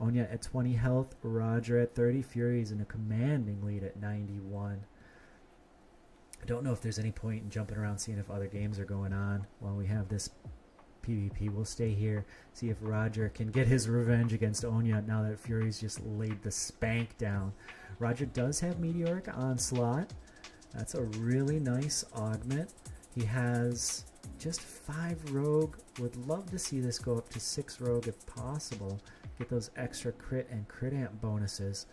Onyat at 20 health, Roger at 30, Fury's in a commanding lead at 91. I don't know if there's any point in jumping around seeing if other games are going on while we have this PvP. We'll stay here, see if Roger can get his revenge against Onyat now that Fury's just laid the spank down. Roger does have Meteoric Onslaught. That's a really nice augment. He has just 5 rogue. Would love to see this go up to 6 rogue if possible. Get those extra crit and crit amp bonuses.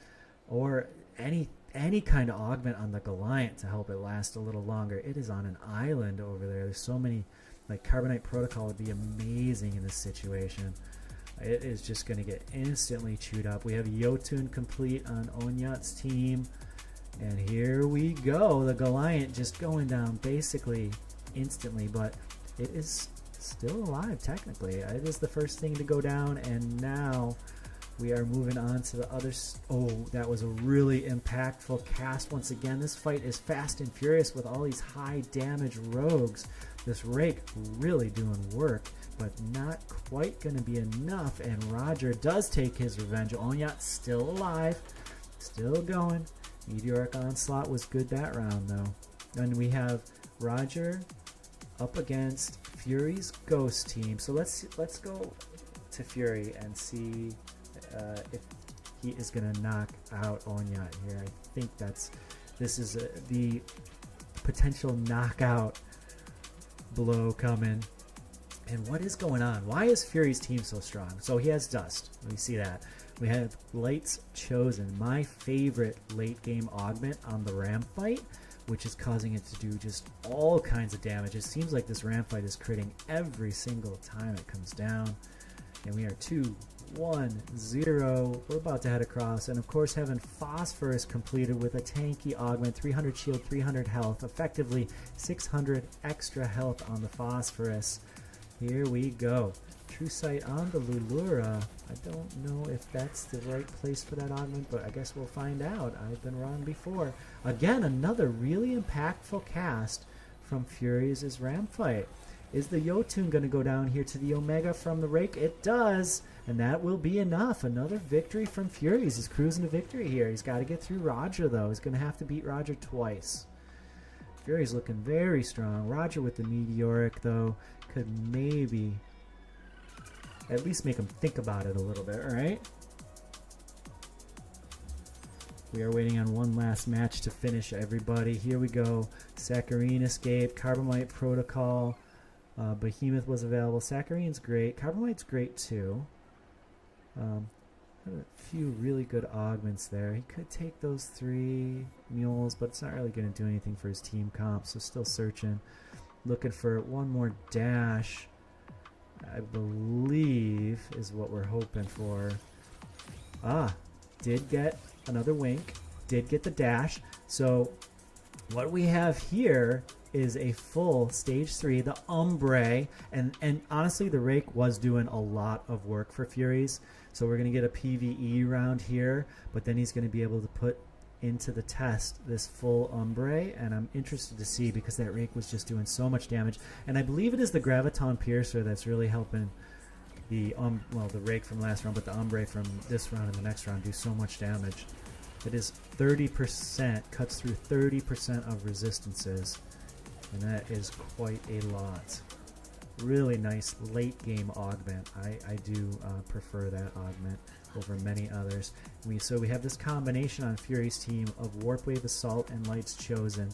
Or any kind of augment on the Goliath to help it last a little longer. It is on an island over there. There's so many, like Carbonite Protocol would be amazing in this situation. It is just going to get instantly chewed up. We have Jotun complete on Onyat's team. And here we go. The Goliath just going down basically instantly, but it is still alive technically. It is the first thing to go down, and now we are moving on to the other. Oh, that was a really impactful cast once again. This fight is fast and furious with all these high damage rogues. This Rake really doing work, but not quite going to be enough, and Roger does take his revenge. Onyat still alive, still going. Meteoric Onslaught was good that round, though. And we have Roger up against Fury's Ghost team. So let's go to Fury and see if he is going to knock out Onyat here. I think this is the potential knockout blow coming. And what is going on? Why is Fury's team so strong? So he has Dust. We see that. We have Lights Chosen, my favorite late game augment on the Ram fight. which is causing it to do just all kinds of damage. It seems like this ram fight is critting every single time it comes down. And we are 2-1-0. We're about to head across. And of course, having Phosphorus completed with a tanky augment, 300 shield, 300 health, effectively 600 extra health on the Phosphorus. Here we go. True Sight on the Lulura. I don't know if that's the right place for that augment, but I guess we'll find out. I've been wrong before. Again, another really impactful cast from Furies' ram fight. Is the Yotun going to go down here to the Omega from the Rake? It does, and that will be enough. Another victory from Furies. He's cruising to victory here. He's got to get through Roger, though. He's going to have to beat Roger twice. Fury's looking very strong. Roger with the Meteoric, though, could maybe at least make him think about it a little bit, all right? We are waiting on one last match to finish, everybody. Here we go. Saccharine Escape, Carbamite Protocol. Behemoth was available. Saccarine's great. Carbamite's great, too. A few really good augments there. He could take those 3 mules, but it's not really going to do anything for his team comp, so still searching. Looking for one more dash, I believe, is what we're hoping for. Did get another wink. Did get the dash. So what we have here is a full stage 3, the Umbre, and honestly the Rake was doing a lot of work for Furies, so we're going to get a PvE round here, but then he's going to be able to put into the test this full Umbre, and I'm interested to see because that Rake was just doing so much damage, and I believe it is the Graviton Piercer that's really helping the the Rake from last round, but the Umbre from this round and the next round do so much damage. It is 30%, cuts through 30% of resistances, and that is quite a lot. Really nice late game augment. I do prefer that augment over many others. So we have this combination on Fury's team of Warp Wave Assault and Lights Chosen.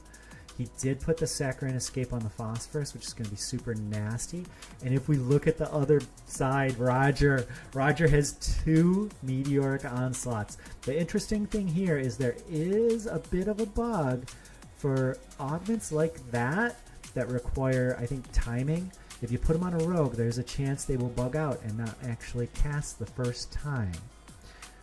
He did put the Saccharine Escape on the Phosphorus, which is going to be super nasty. And if we look at the other side, Roger has 2 Meteoric Onslaughts. The interesting thing here is there is a bit of a bug for augments like that require, I think, timing. If you put them on a rogue, there's a chance they will bug out and not actually cast the first time.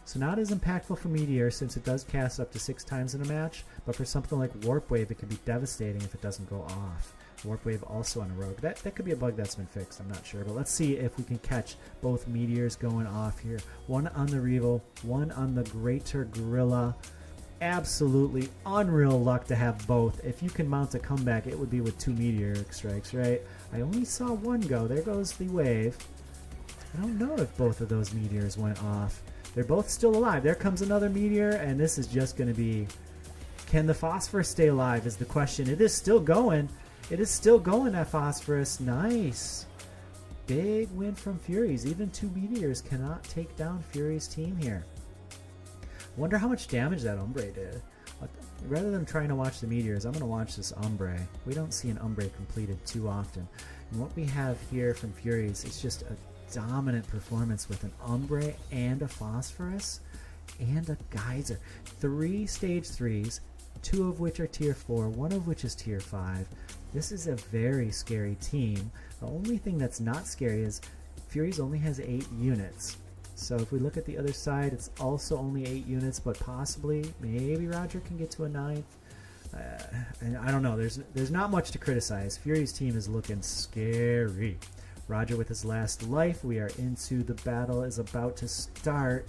So not as impactful for Meteor since it does cast up to 6 times in a match, but for something like Warp Wave, it can be devastating if it doesn't go off. Warp Wave also on a rogue. That could be a bug that's been fixed, I'm not sure. But let's see if we can catch both Meteors going off here. One on the Revo, one on the Greater Gorilla. Absolutely unreal luck to have both. If you can mount a comeback, it would be with 2 Meteoric Strikes, right? I only saw one go. There goes the wave. I don't know if both of those meteors went off. They're both still alive. There comes another meteor, and this is just going to be... Can the Phosphorus stay alive is the question. It is still going. It is still going, that Phosphorus. Nice. Big win from Furies. Even 2 meteors cannot take down Furies' team here. Wonder how much damage that Umbre did. Rather than trying to watch the meteors, I'm going to watch this Umbre. We don't see an Umbre completed too often. And what we have here from Furies is just a dominant performance with an Umbre and a Phosphorus and a Geyser. 3 stage 3s, 2 of which are tier 4, 1 of which is tier 5. This is a very scary team. The only thing that's not scary is Furies only has 8 units. So if we look at the other side, it's also only 8 units, but possibly, maybe Roger can get to a 9th. And I don't know. There's not much to criticize. Fury's team is looking scary. Roger with his last life. We are into the battle is about to start.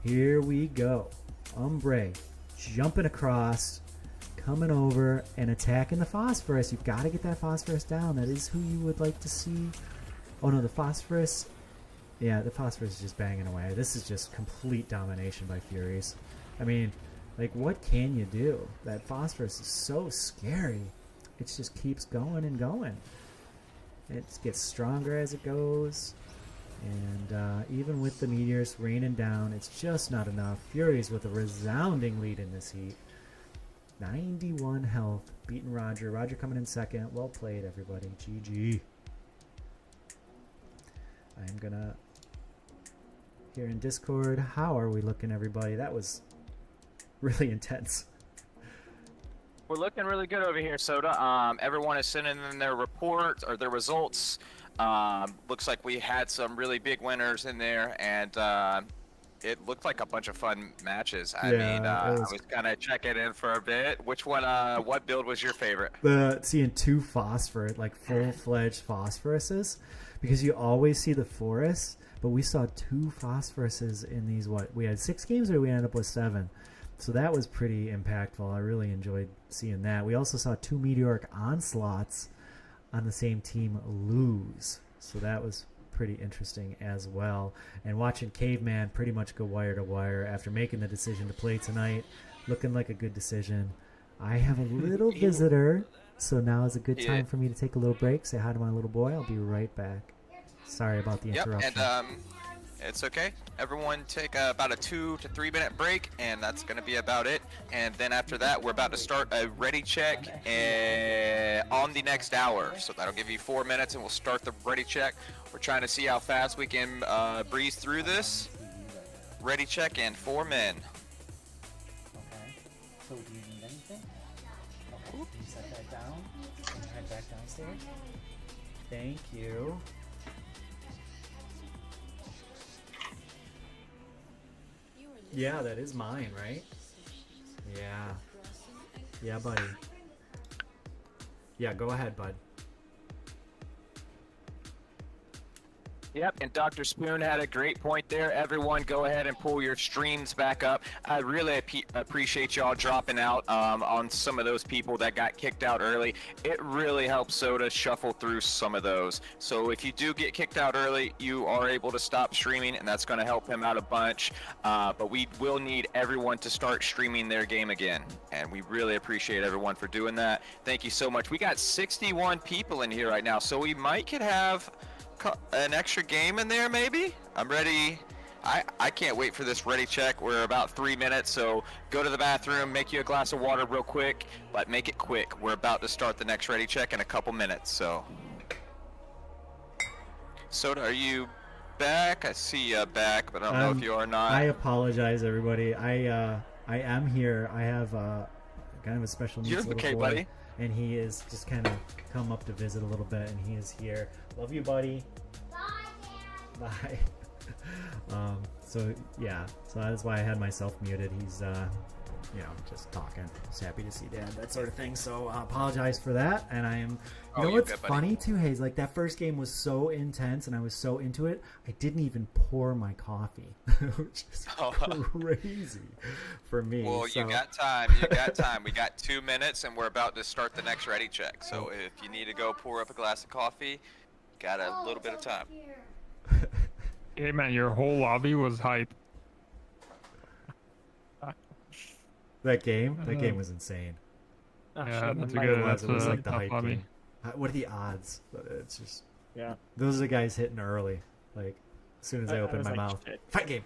Here we go. Umbre jumping across, coming over and attacking the Phosphorus. You've got to get that Phosphorus down. That is who you would like to see. Oh no, the Phosphorus. Yeah, the Phosphorus is just banging away. This is just complete domination by Furies. I mean, like, what can you do? That Phosphorus is so scary. It just keeps going and going. It gets stronger as it goes. And even with the meteors raining down, it's just not enough. Furies with a resounding lead in this heat. 91 health, beating Roger. Roger coming in second. Well played, everybody. GG. I'm gonna... Here in Discord, how are we looking, everybody? That was really intense. We're looking really good over here, Soda. Everyone is sending in their reports or their results. Looks like we had some really big winners in there, and it looked like a bunch of fun matches. I mean, I was kind of checking in for a bit. Which one? What build was your favorite? Seeing 2 phosphor, like full-fledged phosphoruses, because you always see the forest, but we saw 2 phosphoruses in these. What, we had 6 games, or we ended up with 7. So that was pretty impactful. I really enjoyed seeing that. We also saw 2 meteoric onslaughts on the same team lose. So that was pretty interesting as well. And watching Caveman pretty much go wire to wire after making the decision to play tonight, looking like a good decision. I have a little visitor, so now is a good time for me to take a little break, say hi to my little boy. I'll be right back. Sorry about the interruption. And it's okay. Everyone take about a 2 to 3 minute break, and that's going to be about it. And then after that, we're about to start a ready check on the next hour. So that'll give you 4 minutes, and we'll start the ready check. We're trying to see how fast we can breeze through this. Ready check in 4 min. Okay. So do you need anything? Okay. You set that down and head back downstairs. Thank you. Yeah, that is mine, right? Yeah. Yeah, buddy. Yeah, go ahead, bud. Yep, and Dr. Spoon had a great point there. Everyone, go ahead and pull your streams back up. I really appreciate y'all dropping out on some of those people that got kicked out early. It really helps Soda shuffle through some of those. So if you do get kicked out early, you are able to stop streaming, and that's going to help him out a bunch. But we will need everyone to start streaming their game again, and we really appreciate everyone for doing that. Thank you so much. We got 61 people in here right now, so we could have an extra game in there, maybe. I'm ready. I can't wait for this ready check. We're about 3 minutes, so go to the bathroom, make you a glass of water real quick, but make it quick. We're about to start the next ready check in a couple minutes. So Soda, are you back? I see you back, but I don't know if you are or not. I apologize, everybody. I am here. I have kind of a special needs little okay, boy, buddy? and he is just kind of come up to visit a little bit, and he is here. Love you, buddy. Bye, Dad. Bye. So yeah, so that's why I had myself muted. He's just talking. Just happy to see Dad, that sort of thing. So I apologize for that. And I am. You know what's funny too, Hayes? Like that first game was so intense, and I was so into it. I didn't even pour my coffee, which is crazy for me. Well, so. you got time. You got time. We got 2 minutes, and we're about to start the next ready check. So if you need to go pour up a glass of coffee, got a little bit of time. Hey man, your whole lobby was hype. That game was insane. Yeah, that's a It good. was like the tough hype lobby. game. What are the odds? It's just Yeah. those are the guys hitting early. Like as soon as I open was my like, mouth, shit. fight game.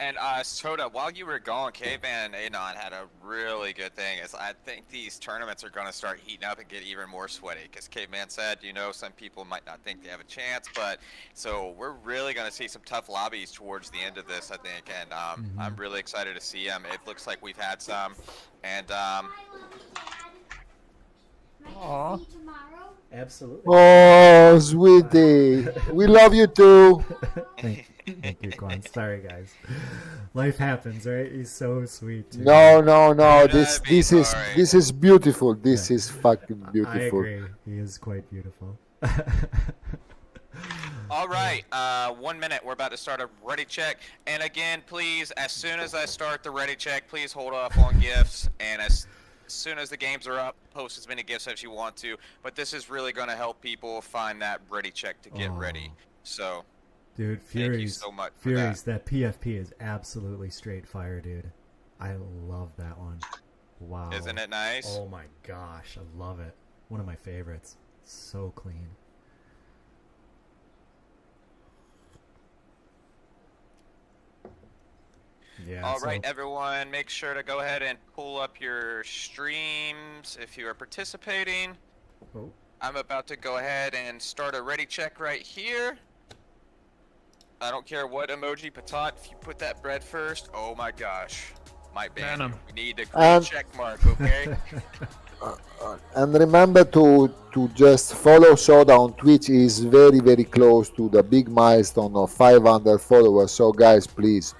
And Soda, while you were gone, Caveman and Anon had a really good thing. I think these tournaments are going to start heating up and get even more sweaty. Because Caveman said, some people might not think they have a chance, but so we're really going to see some tough lobbies towards the end of this, I think. And I'm really excited to see them. It looks like we've had some, and Aw. Absolutely. Oh, sweetie, we love you too. Thank you, Quan. Sorry, guys. Life happens, right? He's so sweet. Too. No. You're This not being is sorry. this is beautiful. This is fucking I beautiful. agree. He is quite beautiful. all right, 1 minute. We're about to start a ready check. And again, please, as soon as I start the ready check, please hold off on gifts. And as soon as the games are up, post as many gifts as you want to. But this is really going to help people find that ready check to get ready. So, Dude, thank you Fury's, so much for that. that PFP is absolutely straight fire, dude. I love that one. Wow. Isn't it nice? Oh my gosh, I love it. One of my favorites. So clean. Yeah. All right, everyone, make sure to go ahead and pull up your streams if you are participating. Oh. I'm about to go ahead and start a ready check right here. I don't care what emoji, patat, if you put that bread first, oh my gosh. Might ban Ban you. 'em. We need a green And- check mark, okay? And remember to just follow Soda on Twitch. He's very, very close to the big milestone of 500 followers. So guys, please,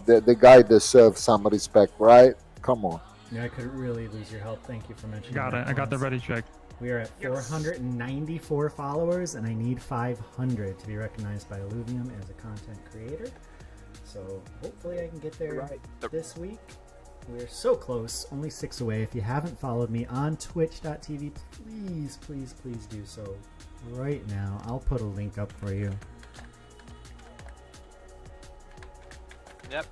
the guy deserves some respect, right? Come on. Yeah, I could really lose your help. Thank you for mentioning Got that. it. I got the Lawrence. ready check. We are at 494 followers, and I need 500 to be recognized by Illuvium as a content creator. So hopefully I can get there this week. We're so close, only 6 away. If you haven't followed me on twitch.tv, please do so right now. I'll put a link up for you. Yep.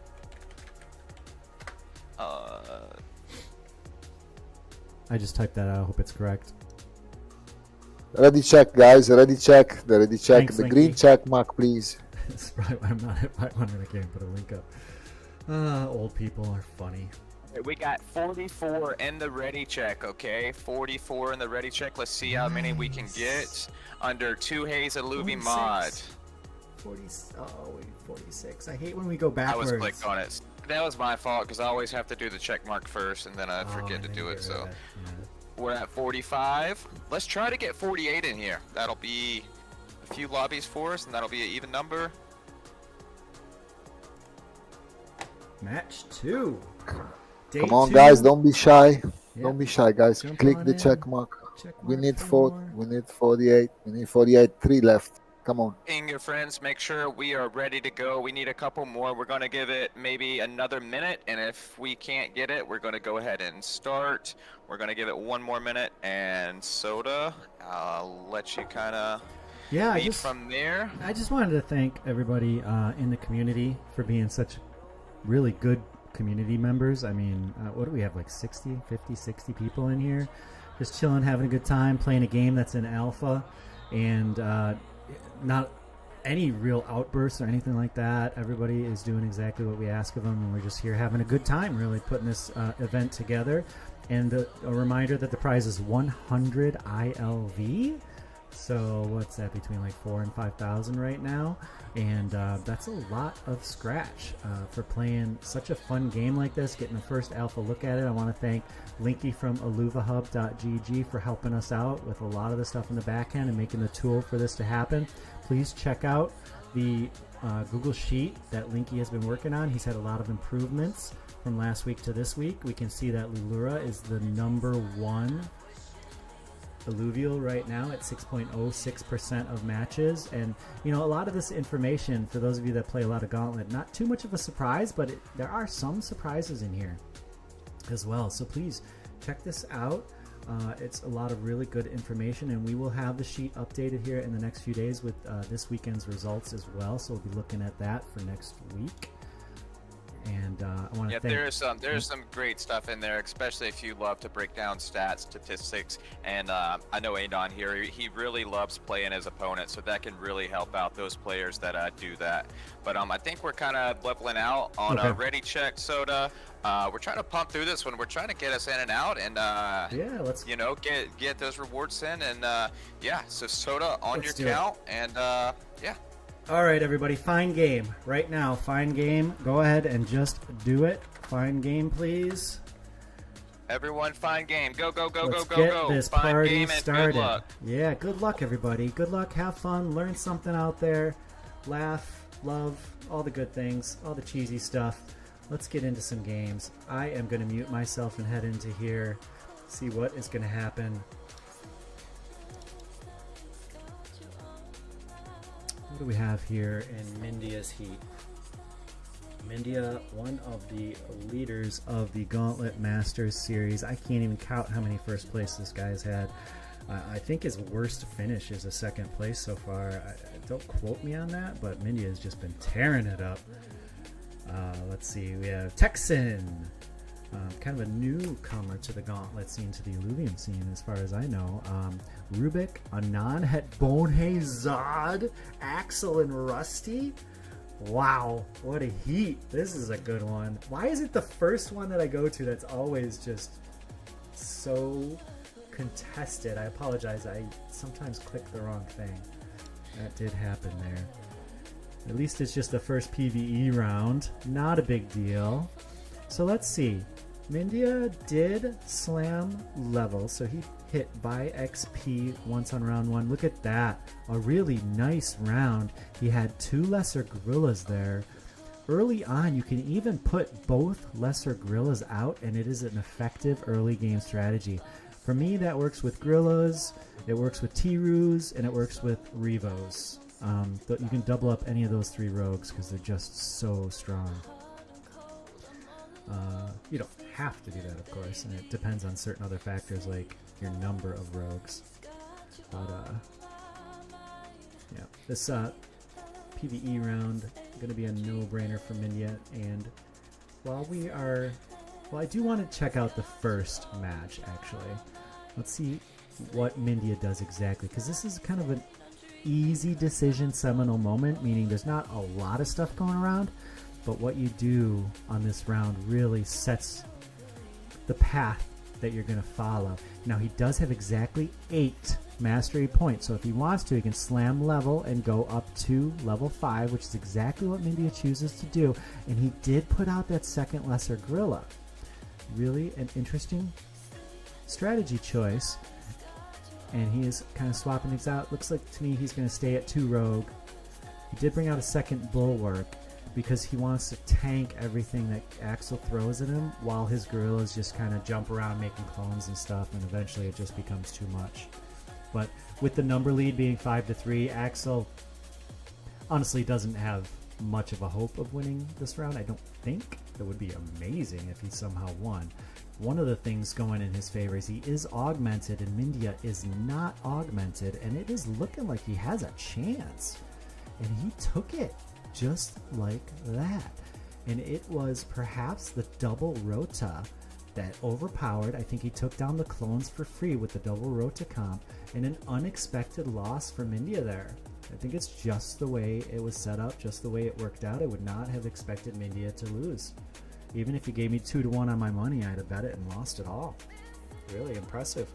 I just typed that out. I hope it's correct. Ready check, guys. Ready check. The ready check. Thanks, the Linky. green check mark, please. That's probably why I'm not at 500. I can't put a link up. Old people are funny. We got 44 in the ready check, okay? 44 in the ready check. Let's see how many we can get under 2 Haze Illuvium mod. 46. I hate when we go I backwards. was clicked on it. That was my fault because I always have to do the check mark first and then I forget to do it. So we're at 45. Let's try to get 48 in here. That'll be a few lobbies for us and that'll be an even number. Match 2. Day Come on, 2. guys. Don't be shy. Yep. Don't be shy, guys. Jump Click on the in. check mark. Check We mark need 4. We need 48. We need 48. 3 left. Come on. Ping your friends, make sure we are ready to go. We need a couple more. We're going to give it maybe another minute, and if we can't get it, we're going to go ahead and start. We're going to give it 1 more minute, and Soda, I'll let you kind of lead from there. I just wanted to thank everybody in the community for being such really good community members. I mean, what do we have, like 60 people in here just chilling, having a good time, playing a game that's in alpha, and not any real outbursts or anything like that. Everybody is doing exactly what we ask of them, and we're just here having a good time, really putting this event together. And a reminder that the prize is 100 ILV. So what's that, between like 4,000 and 5,000 right now, and that's a lot of scratch for playing such a fun game like this, getting the first alpha look at it. I want to thank Linky from illuvahub.gg for helping us out with a lot of the stuff in the back end and making the tool for this to happen. Please check out the Google Sheet that Linky has been working on. He's had a lot of improvements from last week to this week. We can see that Lulura is the #1 alluvial right now at 6.06% of matches. And you know, a lot of this information, for those of you that play a lot of Gauntlet, not too much of a surprise, but there are some surprises in here as well. So please check this out. It's a lot of really good information, and we will have the sheet updated here in the next few days with this weekend's results as well. So we'll be looking at that for next week. And I want to thank. There's some great stuff in there, especially if you love to break down stats, statistics, and I know Adon here. He really loves playing his opponent, so that can really help out those players that do that. But I think we're kind of leveling out on a ready check, Soda. We're trying to pump through this one. We're trying to get us in and out, and let's get those rewards in, and So Soda on your count, and All right, everybody, find game right now. Find game. Go ahead and just do it. Find game, please. Everyone, find game. Go, go, go, Let's go, go, get go. this Find party game and started. good luck. Yeah, good luck, everybody. Good luck. Have fun. Learn something out there. Laugh, love, all the good things, all the cheesy stuff. Let's get into some games. I am going to mute myself and head into here, see what is going to happen. What do we have here in Mindia's heat? Mindia, one of the leaders of the Gauntlet Masters series. I can't even count how many first place this guy's had. I think his worst finish is a second place so far. Don't quote me on that, but Mindia has just been tearing it up. Let's see, we have Texan, kind of a newcomer to the Gauntlet scene, to the Illuvium scene as far as I know. Rubik, Anon, Het Bonhe, Zod, Axel, and Rusty. Wow, what a heat. This is a good one. Why is it the first one that I go to that's always just so contested? I apologize, I sometimes click the wrong thing. That did happen there. At least it's just the first PvE round. Not a big deal. So let's see. Mindia did slam level, so he hit by XP once on round 1. Look at that. A really nice round. He had 2 lesser gorillas there. Early on, you can even put both lesser gorillas out, and it is an effective early game strategy. For me, that works with gorillas, it works with T-Roos, and it works with Revos. You can double up any of those 3 rogues because they're just so strong. You don't have to do that, of course, and it depends on certain other factors like your number of rogues. But yeah, this PvE round gonna be a no-brainer for Mindia. And while I do want to check out the first match actually. Let's see what Mindia does exactly, because this is kind of an easy decision seminal moment, meaning there's not a lot of stuff going around, but what you do on this round really sets the path that you're going to follow. Now he does have exactly 8 mastery points, so if he wants to, he can slam level and go up to level 5, which is exactly what Mindia chooses to do. And he did put out that second lesser gorilla. Really an interesting strategy choice, and he is kind of swapping things out. Looks like to me he's going to stay at 2 rogue. He did bring out a second bulwark because he wants to tank everything that Axel throws at him while his gorillas just kind of jump around making clones and stuff, and eventually it just becomes too much. But with the number lead being 5-3, Axel honestly doesn't have much of a hope of winning this round. I don't think. It would be amazing if he somehow won. One of the things going in his favor is he is augmented and Mindia is not augmented, and it is looking like he has a chance. And he took it just like that. And it was perhaps the double rota that overpowered. I think he took down the clones for free with the double rota comp, and an unexpected loss for Mindia there. I think it's just the way it was set up, just the way it worked out. I would not have expected Mindia to lose. Even if you gave me 2-1 on my money, I'd have bet it and lost it all. Really impressive.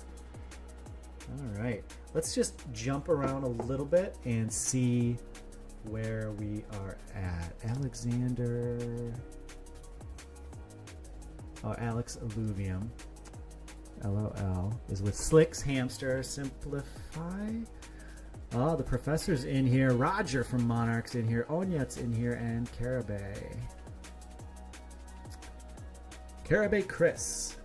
All right, let's just jump around a little bit and see where we are at. Alexander. Oh, Alex Illuvium. LOL is with Slicks, Hamster, Simplify. Oh, the professor's in here. Roger from Monarch's in here. Onyet's in here, and Carabay. Carabay Chris.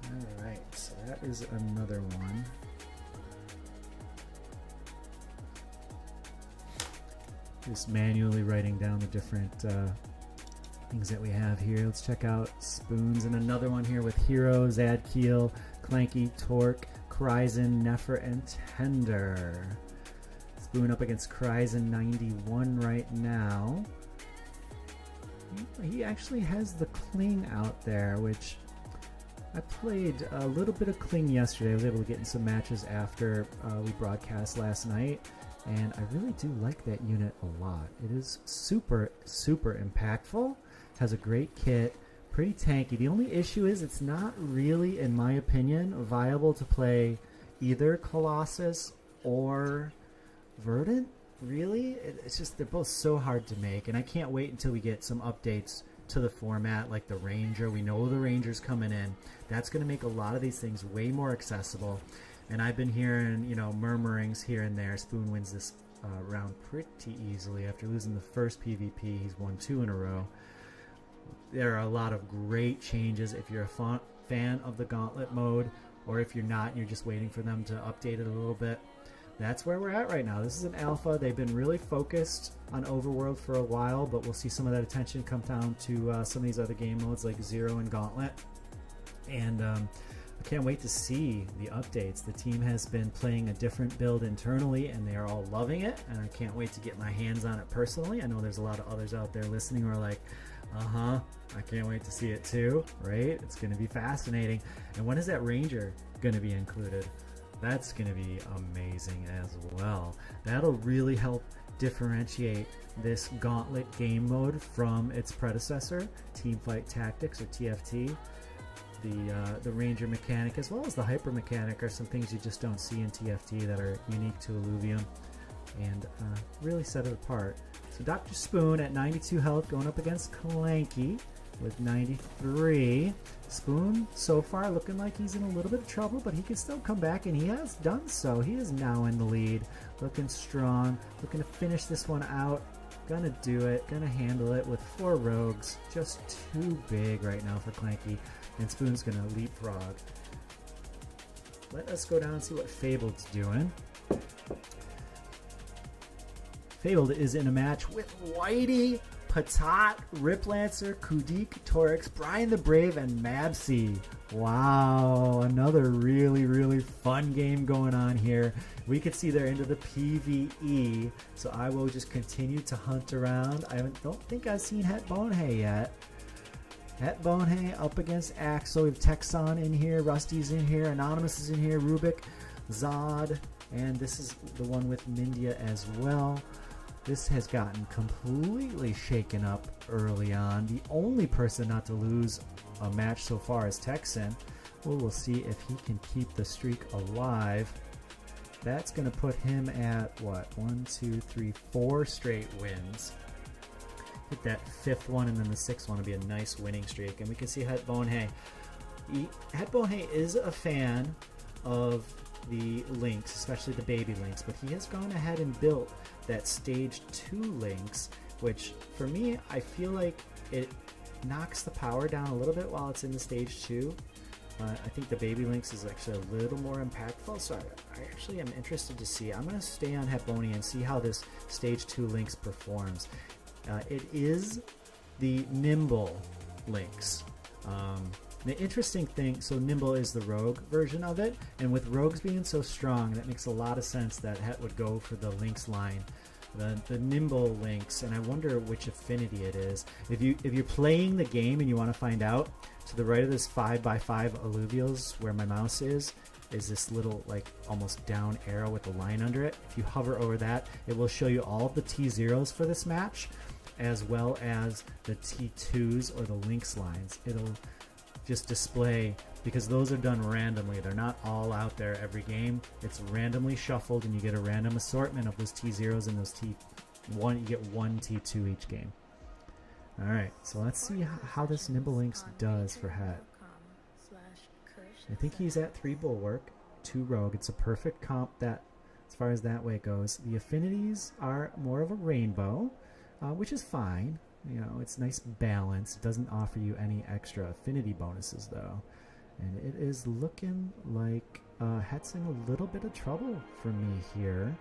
Alright, so that is another one. Just manually writing down the different things that we have here. Let's check out Spoons, and another one here with Hero, Zadkiel, Clanky, Torque, Kryzen, Nefer, and Tender. Spoon up against Kryzen 91 right now. He actually has the Cling out there, which I played a little bit of Cling yesterday. I was able to get in some matches after we broadcast last night, and I really do like that unit a lot. It is super, super impactful, has a great kit, pretty tanky. The only issue is it's not really, in my opinion, viable to play either Colossus or Verdant. Really, it's just they're both so hard to make, and I can't wait until we get some updates to the format, like the Ranger. We know the Ranger's coming in. That's going to make a lot of these things way more accessible. And I've been hearing, murmurings here and there. Spoon wins this round pretty easily after losing the first PvP. He's won 2 in a row. There are a lot of great changes if you're a fan of the Gauntlet mode, or if you're not and you're just waiting for them to update it a little bit. That's where we're at right now. This is an alpha. They've been really focused on Overworld for a while, but we'll see some of that attention come down to some of these other game modes like Zero and Gauntlet. And I can't wait to see the updates. The team has been playing a different build internally, and they are all loving it, and I can't wait to get my hands on it personally. I know there's a lot of others out there listening who are like, I can't wait to see it too, right? It's going to be fascinating. And when is that Ranger going to be included? That's going to be amazing as well. That'll really help differentiate this Gauntlet game mode from its predecessor, Teamfight Tactics, or TFT. The Ranger mechanic as well as the Hyper mechanic are some things you just don't see in TFT that are unique to Illuvium. and really set it apart. So Dr. Spoon at 92 health going up against Clanky with 93. Spoon so far looking like he's in a little bit of trouble, but he can still come back, and he has done so. He is now in the lead, looking strong, looking to finish this one out. Gonna do it, gonna handle it with 4 rogues. Just too big right now for Clanky, and Spoon's gonna leapfrog. Let us go down and see what Fabled's doing. Fabled is in a match with Whitey, Patat, Riplancer, Kudik, Torix, Brian the Brave, and Mabsy. Wow, another really, really fun game going on here. We could see they're into the PvE, so I will just continue to hunt around. I don't think I've seen Het Bonehay yet. Het Bonehay up against Axel. We have Texon in here, Rusty's in here, Anonymous is in here, Rubik, Zod, and this is the one with Mindia as well. This has gotten completely shaken up early on. The only person not to lose a match so far is Texan. Well, we'll see if he can keep the streak alive. That's going to put him at, what, 1, 2, 3, 4 straight wins. Hit that 5th one, and then the 6th one will be a nice winning streak. And we can see Het Bonehay. Het Bonehay is a fan of the links, especially the baby links, but he has gone ahead and built that stage 2 links, which for me, I feel like it knocks the power down a little bit while it's in the stage 2. I think the baby links is actually a little more impactful, so I actually am interested to see. I'm going to stay on Het Bonehay and see how this stage 2 links performs. It is the Nimble links. The interesting thing, so Nimble is the rogue version of it, and with rogues being so strong, that makes a lot of sense that Het would go for the links line, the Nimble links, and I wonder which affinity it is. If you're playing the game and you want to find out, to the right of this 5x5 alluvials where my mouse is this little like almost down arrow with a line under it. If you hover over that, it will show you all of the T0s for this match, as well as the T2s or the links lines. It'll just display, because those are done randomly. They're not all out there every game. It's randomly shuffled, and you get a random assortment of those T0s and those T1. You get 1 T2 each game. Alright, so let's see how this Nimble Links does for Het. I think he's at 3 Bulwark, 2 Rogue. It's a perfect comp that, as far as that way goes. The affinities are more of a rainbow, which is fine. You know, it's nice balance. It doesn't offer you any extra affinity bonuses, though. And it is looking like Het's in a little bit of trouble for me here.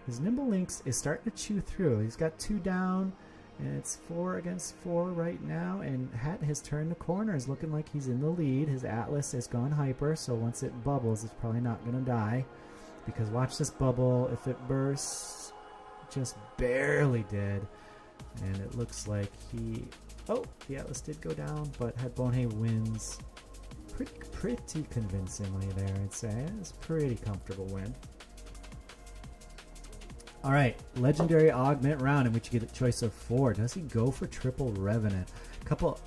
His Nimble Links is starting to chew through. He's got 2 down, and it's 4 against 4 right now. And Het has turned the corner. It's looking like he's in the lead. His Atlas has gone hyper, so once it bubbles, it's probably not going to die. Because watch this bubble. If it bursts, just barely did. And it looks like the Atlas did go down, but Het Bonehay wins pretty convincingly there, I'd say. It's a pretty comfortable win. Alright, Legendary Augment round in which you get a choice of 4. Does he go for triple Revenant? A couple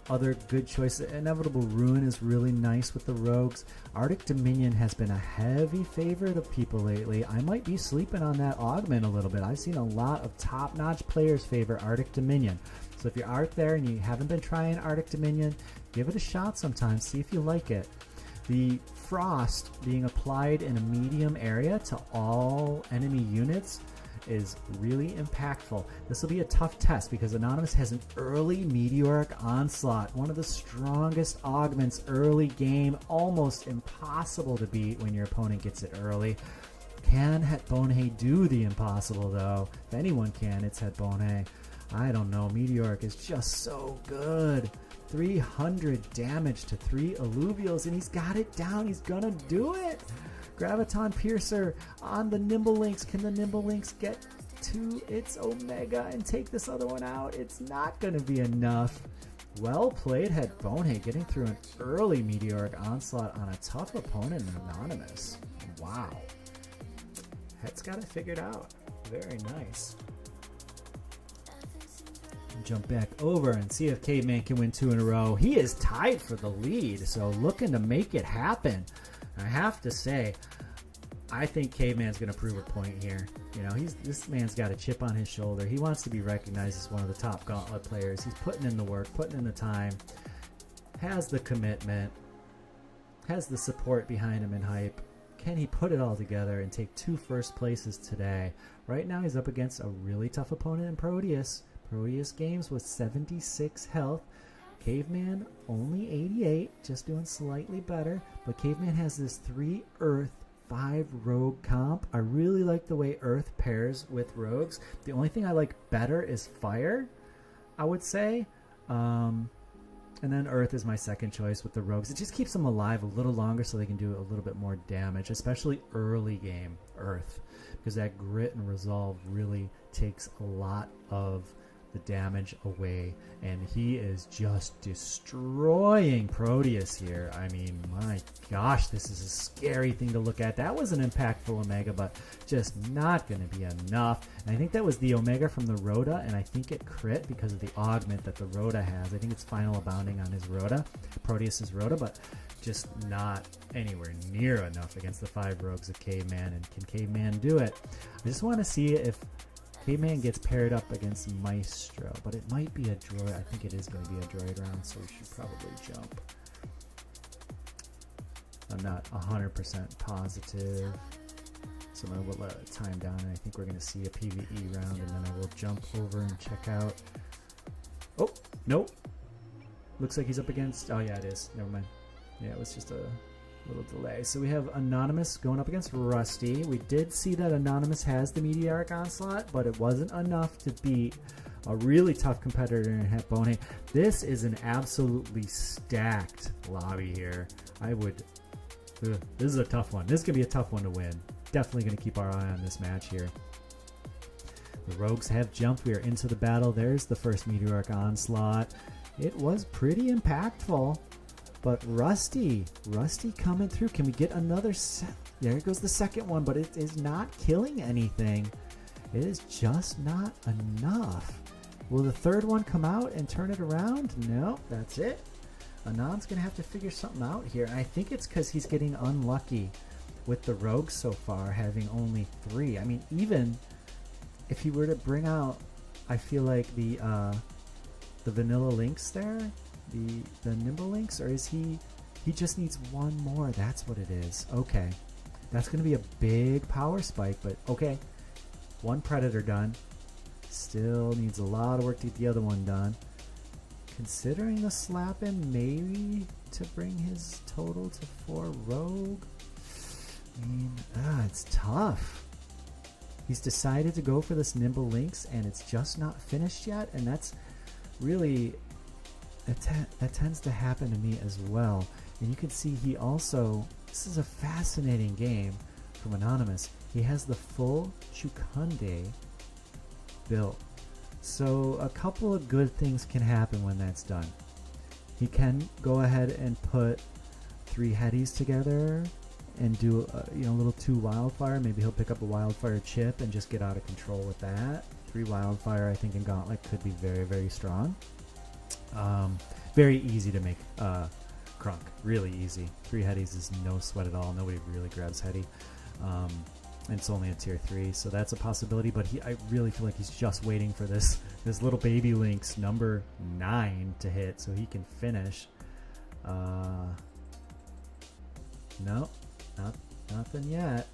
other good choices. Inevitable Ruin is really nice with the rogues. Arctic Dominion has been a heavy favorite of people lately. I might be sleeping on that Augment a little bit. I've seen a lot of top-notch players favor Arctic Dominion. So if you're out there and you haven't been trying Arctic Dominion, give it a shot sometime. See if you like it. The Frost being applied in a medium area to all enemy units is really impactful. This will be a tough test because Anonymous has an early Meteoric Onslaught, one of the strongest augments early game, almost impossible to beat when your opponent gets it early. Can Het Bonehay do the impossible, though? If anyone can, it's Het Bonehay. I don't know. Meteoric is just so good. 300 damage to 3 alluvials, and he's got it down. He's gonna do it. Graviton Piercer on the Nimble Links. Can the Nimble Links get to its Omega and take this other one out? It's not going to be enough. Well played, Het Bonehay, getting through an early Meteoric Onslaught on a tough opponent in Anonymous. Wow. Het's got it figured out. Very nice. Jump back over and see if Caveman can win 2 in a row. He is tied for the lead, so looking to make it happen. I have to say, I think Caveman's going to prove a point here. You know, this man's got a chip on his shoulder. He wants to be recognized as one of the top Gauntlet players. He's putting in the work, putting in the time, has the commitment, has the support behind him and hype. Can he put it all together and take 2 first places today? Right now he's up against a really tough opponent in Proteus. Proteus Games with 76 health. Caveman only 88, just doing slightly better. But Caveman has this 3 Earth, 5 Rogue comp. I really like the way Earth pairs with Rogues. The only thing I like better is Fire, I would say. And then Earth is my second choice with the Rogues. It just keeps them alive a little longer so they can do a little bit more damage, especially early game Earth, because that grit and resolve really takes a lot of the damage away, and he is just destroying Proteus here. I mean, my gosh, this is a scary thing to look at. That was an impactful Omega, but just not going to be enough. And I think that was the Omega from the Rhoda, and I think it crit because of the augment that the Rhoda has. I think it's final abounding on his Rhoda, Proteus's Rhoda, but just not anywhere near enough against the 5 Rogues of Caveman. And can Caveman do it? I just want to see if Caveman gets paired up against Maestro, but it might be a droid. I think it is going to be a droid round, so we should probably jump. I'm not 100% positive, so I'm going to let it time down, and I think we're going to see a PvE round, and then I will jump over and check out. Oh, nope. Looks like he's up against... Oh, yeah, it is. Never mind. Yeah, it was just a little delay. So we have Anonymous going up against Rusty. We did see that Anonymous has the Meteoric Onslaught, but it wasn't enough to beat a really tough competitor in Hepbone. This is an absolutely stacked lobby here. This is a tough one. This is going to be a tough one to win. Definitely going to keep our eye on this match here. The Rogues have jumped. We are into the battle. There's the first Meteoric Onslaught. It was pretty impactful. But Rusty coming through. Can we get another set? There goes the second one, but it is not killing anything. It is just not enough. Will the third one come out and turn it around? No, that's it. Anon's going to have to figure something out here. And I think it's because he's getting unlucky with the Rogues so far, having only 3. I mean, even if he were to bring out, I feel like the Vanilla Lynx there, the Nimble Lynx, or is he just needs one more? That's what it is. Okay, that's going to be a big power spike, but okay, one Predator done. Still needs a lot of work to get the other one done. Considering the slap in, maybe to bring his total to 4 Rogue. I mean, it's tough. He's decided to go for this Nimble Lynx, and it's just not finished yet, and that's really... That tends to happen to me as well. And you can see he also... This is a fascinating game from Anonymous. He has the full Chukunde built. So a couple of good things can happen when that's done. He can go ahead and put 3 Headies together and do a little 2 Wildfire. Maybe he'll pick up a Wildfire chip and just get out of control with that. 3 Wildfire, I think, in Gauntlet could be very, very strong. Very easy to make Crunk. Really easy. 3 Headies is no sweat at all. Nobody really grabs Heady. And it's only a tier 3, so that's a possibility. But I really feel like he's just waiting for this little baby Lynx number 9 to hit so he can finish. No, nothing yet.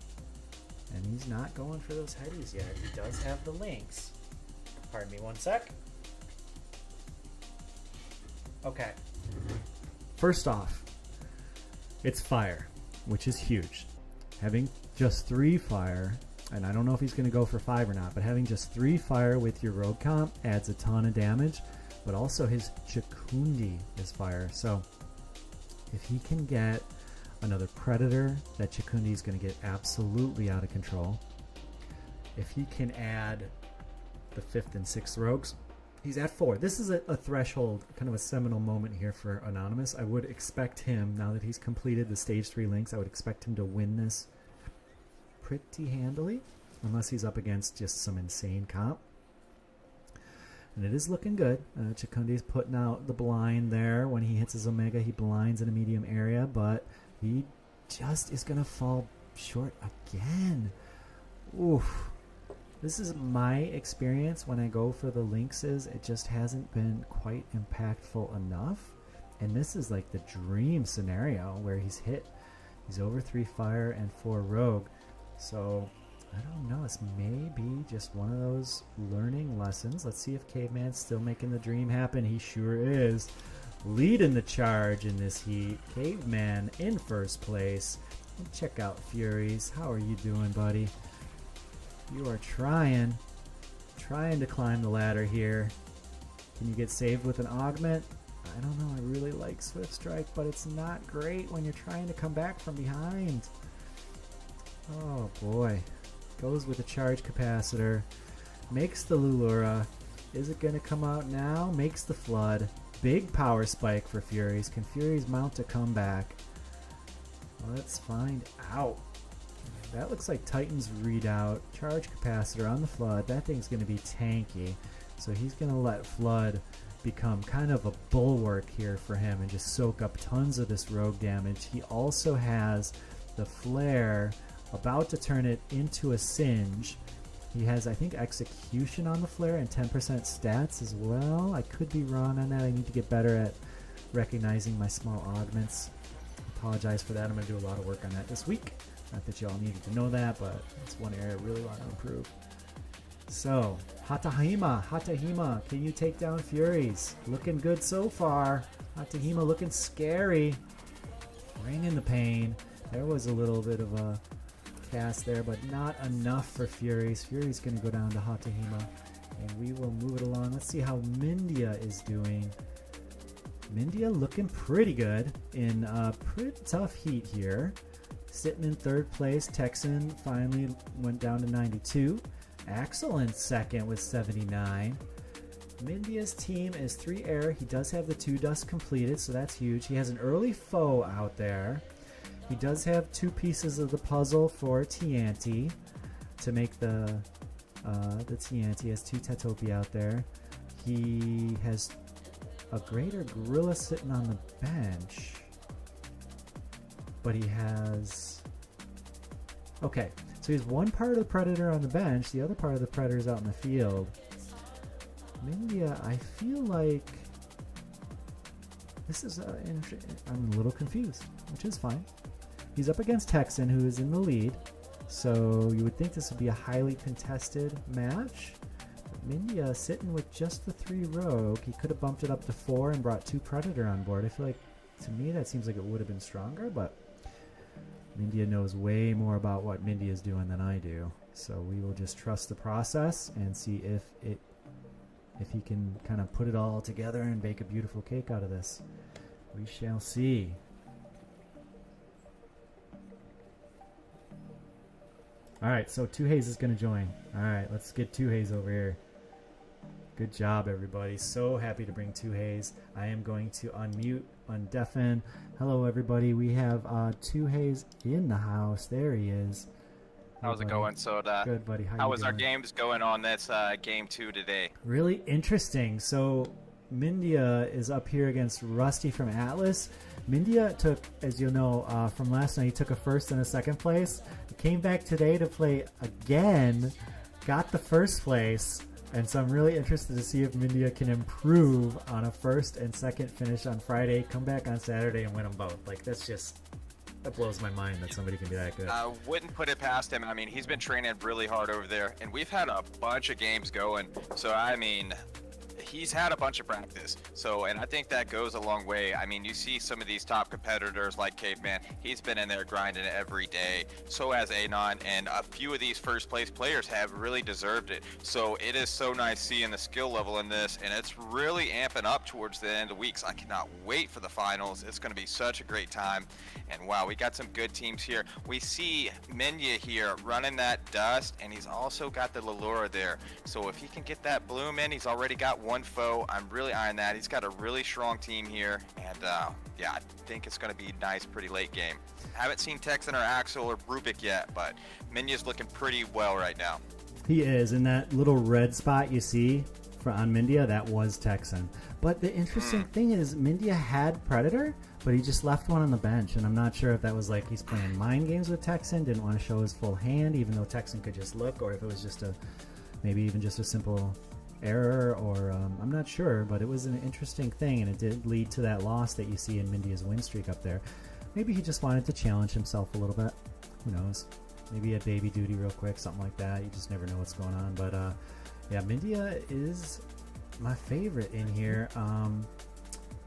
And he's not going for those Headies yet. He does have the Lynx. Pardon me one sec. Okay. First off, it's fire, which is huge. Having just 3 fire, and I don't know if he's going to go for 5 or not, but having just 3 fire with your rogue comp adds a ton of damage, but also his Chukundi is fire. So if he can get another Predator, that Chukundi is going to get absolutely out of control. If he can add the 5th and 6th rogues, he's at 4. This is a threshold, kind of a seminal moment here for Anonymous. I would expect him, now that he's completed the stage 3 links, I would expect him to win this pretty handily, unless he's up against just some insane comp. And it is looking good. Chukundi's putting out the blind there. When he hits his Omega, he blinds in a medium area, but he just is going to fall short again. Oof. This is my experience when I go for the Lynxes. It just hasn't been quite impactful enough. And this is like the dream scenario where he's over 3 fire and 4 rogue. So I don't know, this may be just one of those learning lessons. Let's see if Caveman's still making the dream happen. He sure is. Leading the charge in this heat. Caveman in first place. And check out Furies. How are you doing, buddy? You are trying to climb the ladder here. Can you get saved with an augment? I don't know. I really like Swift Strike, but it's not great when you're trying to come back from behind. Oh boy. Goes with the charge capacitor. Makes the Lulura. Is it going to come out now? Makes the flood. Big power spike for Furies. Can Furies mount a comeback? Let's find out. That looks like Titan's readout. Charge capacitor on the flood. That thing's going to be tanky. So he's going to let flood become kind of a bulwark here for him and just soak up tons of this rogue damage. He also has the flare, about to turn it into a singe. He has, I think, execution on the flare and 10% stats as well. I could be wrong on that. I need to get better at recognizing my small augments. Apologize for that. I'm going to do a lot of work on that this week. Not that y'all needed to know that, but it's one area I really want to improve. So, Hatahima, can you take down Furies? Looking good so far. Hatahima looking scary. Bringing the pain. There was a little bit of a cast there, but not enough for Furies. Furies going to go down to Hatahima, and we will move it along. Let's see how Mindia is doing. Mindia looking pretty good in a pretty tough heat here. Sitting in third place. Texan finally went down to 92. Axel in second with 79. Mindia's team is 3 air. He does have the 2 dust completed, so that's huge. He has an early foe out there. He does have 2 pieces of the puzzle for Tianti to make the Tianti. He has 2 Tetopi out there. He has a greater gorilla sitting on the bench, but he has... Okay, so he has 1 part of the Predator on the bench, the other part of the Predator is out in the field. Mindia, I feel like this is I'm a little confused, which is fine. He's up against Texan, who is in the lead, so you would think this would be a highly contested match. But Mindia sitting with just the 3 rogue. He could have bumped it up to 4 and brought 2 Predator on board. I feel like, to me, that seems like it would have been stronger, but Mindia knows way more about what Mindia is doing than I do. So we will just trust the process and see if he can kind of put it all together and bake a beautiful cake out of this. We shall see. Alright, so Two Haze is going to join. Alright, let's get Two Haze over here. Good job, everybody. So happy to bring Two Haze. I am going to unmute, undeafen. Hello, everybody. We have Two Haze in the house. There he is. How's it going, Soda? Good, buddy. How was our games going on this game 2 today? Really interesting. So Mindia is up here against Rusty from Atlas. Mindia took, as you'll know from last night, he took a first and a second place. He came back today to play again, got the first place, and so I'm really interested to see if Mindia can improve on a first and second finish on Friday, come back on Saturday and win them both. Like, that's just... that blows my mind that somebody can be that good. I wouldn't put it past him. I mean, he's been training really hard over there, and we've had a bunch of games going. So, I mean, he's had a bunch of practice. So, and I think that goes a long way. I mean, you see some of these top competitors like Caveman. He's been in there grinding every day. So has Anon, and a few of these first place players have really deserved it. So it is so nice seeing the skill level in this, and it's really amping up towards the end of weeks. I cannot wait for the finals. It's going to be such a great time. And wow, we got some good teams here. We see Minya here running that dust, and he's also got the Lulura there. So if he can get that bloom in, he's already got one foe. I'm really eyeing that. He's got a really strong team here, and yeah, I think it's going to be nice, pretty late game. Haven't seen Texan or Axel or Rubik yet, but Minya's looking pretty well right now. He is. In that little red spot you see, on Mindia, that was Texan. But the interesting thing is, Mindia had Predator, but he just left one on the bench, and I'm not sure if that was like he's playing mind games with Texan, didn't want to show his full hand, even though Texan could just look, or if it was just maybe even just a simple error, or I'm not sure, but it was an interesting thing, and it did lead to that loss that you see in Mindia's win streak up there. Maybe he just wanted to challenge himself a little bit. Who knows? Maybe he had baby duty real quick, something like that. You just never know what's going on. But yeah, Mindia is my favorite in here.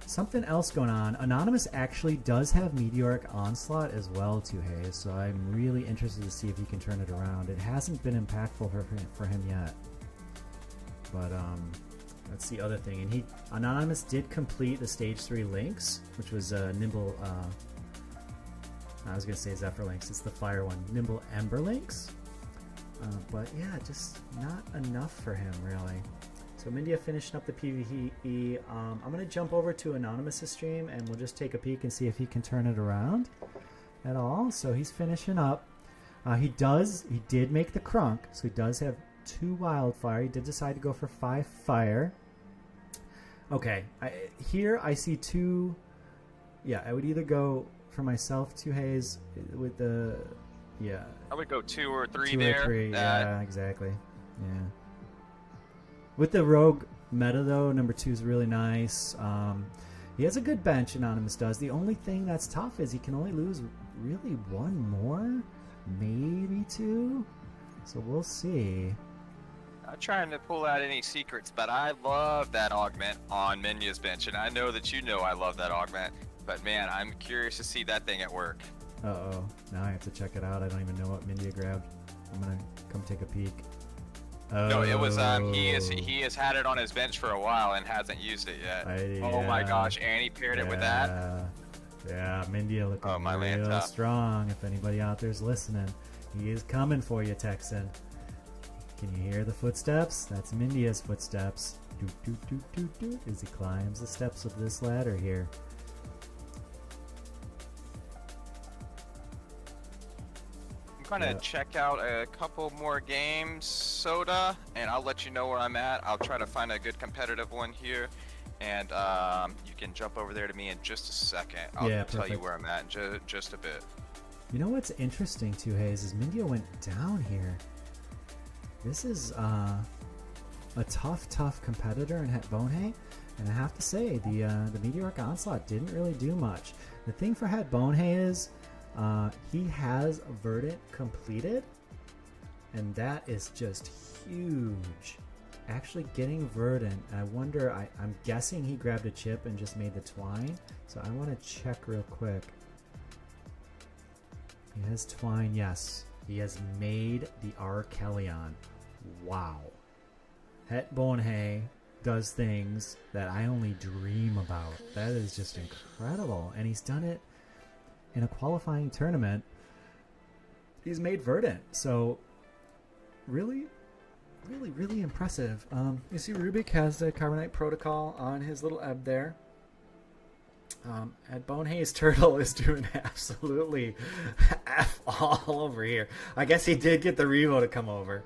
Something else going on. Anonymous actually does have Meteoric Onslaught as well, too, Hayes. So I'm really interested to see if he can turn it around. It hasn't been impactful for him yet. But that's the other thing. And Anonymous did complete the Stage 3 links, which was Nimble... I was going to say Zephyr Links. It's the fire one. Nimble Ember Links. But yeah, just not enough for him, really. So Mindia finishing up the PvE. I'm going to jump over to Anonymous' stream, and we'll just take a peek and see if he can turn it around at all. So he's finishing up. He did make the Crunk, so he does have 2 Wildfire. He did decide to go for 5 Fire. Okay, here I see 2... Yeah, I would either go... for myself, 2 Haze with the I would go 2 or 3 2 there. or 3, yeah, exactly. Yeah. With the rogue meta though, number 2 is really nice. He has a good bench, Anonymous does. The only thing that's tough is he can only lose really 1 more, maybe 2. So we'll see. Not trying to pull out any secrets, but I love that augment on Minya's bench, and I know that you know I love that augment. But man, I'm curious to see that thing at work. Uh-oh. Now I have to check it out. I don't even know what Mindia grabbed. I'm going to come take a peek. Oh. No, it was he has had it on his bench for a while and hasn't used it yet. Oh my gosh, and he paired it with that. Yeah, Mindia looking real strong. If anybody out there's listening, he is coming for you, Texan. Can you hear the footsteps? That's Mindia's footsteps. Doot, doot, doot, doot, doot, as he climbs the steps of this ladder here. I'm gonna check out a couple more games, Soda, and I'll let you know where I'm at. I'll try to find a good competitive one here, and you can jump over there to me in just a second. I'll tell you where I'm at in just a bit. You know what's interesting too, Hayes, is Mindia went down here. This is a tough competitor in Het Bonehey, and I have to say the Meteoric Onslaught didn't really do much. The thing for Het Bonehey is he has Verdant completed, and that is just huge. Actually getting Verdant, I wonder, I'm guessing he grabbed a chip and just made the Twine, so I want to check real quick. He has Twine, yes. He has made the Archelion. Wow. Het Bonehey does things that I only dream about. That is just incredible, and he's done it in a qualifying tournament. He's made Verdant, so really impressive. You see Rubik has the Carbonite Protocol on his little ebb there. At Bonehey's turtle is doing absolutely F all over here. I guess he did get the Revo to come over,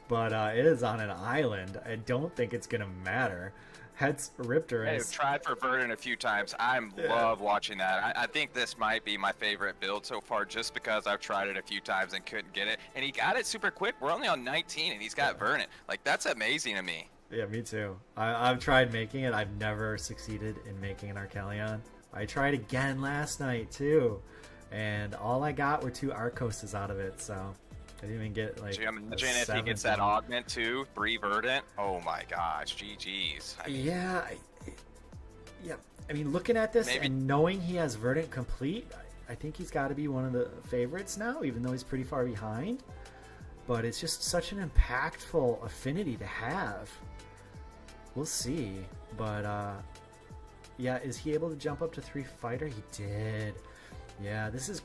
but it is on an island. I don't think it's gonna matter. Het's Riptor I've tried for Verdant a few times. I love watching that. I think this might be my favorite build so far, just because I've tried it a few times and couldn't get it. And he got it super quick. We're only on 19 and he's got Verdant. Like, that's amazing to me. Yeah, me too. I've tried making it. I've never succeeded in making an Archelion. I tried again last night too, and all I got were 2 Arcoses out of it, so I didn't even get like. Imagine if he gets that augment too, 3 Verdant. Oh my gosh, GG's. Yeah. I mean, looking at this and knowing he has Verdant complete, I think he's got to be one of the favorites now, even though he's pretty far behind. But it's just such an impactful affinity to have. We'll see, but yeah, is he able to jump up to 3 fighter? He did. Yeah, this is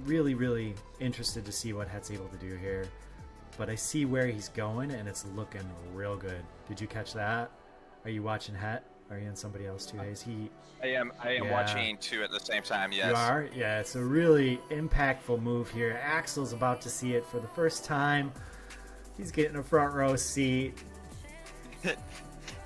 really interested to see what Het's able to do here. But I see where he's going, and it's looking real good. Did you catch that? Are you watching Het? Are you on somebody else too? Is he? I am watching 2 at the same time. Yes. You are? Yeah, it's a really impactful move here. Axel's about to see it for the first time. He's getting a front row seat.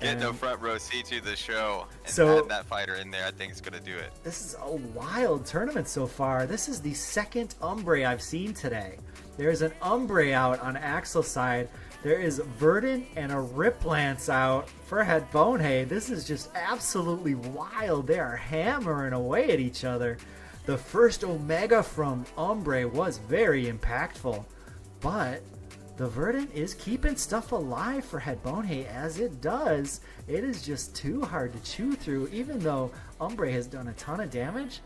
Getting a And front row seat to the show and So- add that fighter in there, I think it's gonna do it. this is a wild tournament so far. This is the second Umbre I've seen today. There's an Umbre out on Axel's side. There is Verdant and a Riplance out for Het Bonehead. This is just absolutely wild. They are hammering away at each other. The first Omega from Umbre was very impactful, but the Verdant is keeping stuff alive for Het Bonehead as it does. It is just too hard to chew through, even though Umbre has done a ton of damage.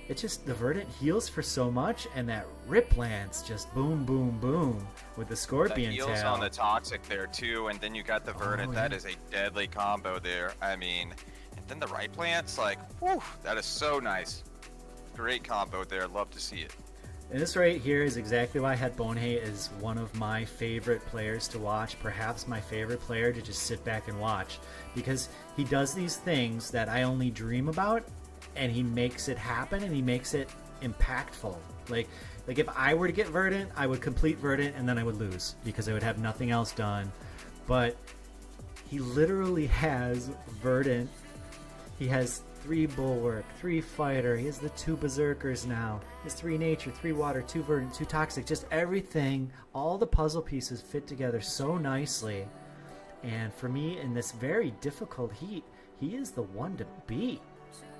It's just the Verdant heals for so much, and that Riplance just boom, boom, boom with the The Scorpion heals tail. on the Toxic there too, and then you got the Verdant. That yeah. is a deadly combo there. I mean, and then the right plants, like, whew, that is so nice. Great combo there. Love to see it. And this right here is exactly why Het Bonehead is one of my favorite players to watch, perhaps my favorite player to just sit back and watch, because he does these things that I only dream about, and he makes it happen, and he makes it impactful. Like if I were to get Verdant, I would complete Verdant, and then I would lose because I would have nothing else done. But he literally has Verdant. He has 3 Bulwark, 3 Fighter. He has the 2 Berserkers now. He has 3 Nature, 3 Water, 2 Verdant, 2 Toxic. Just everything, all the puzzle pieces fit together so nicely. And for me, in this very difficult heat, he is the one to beat.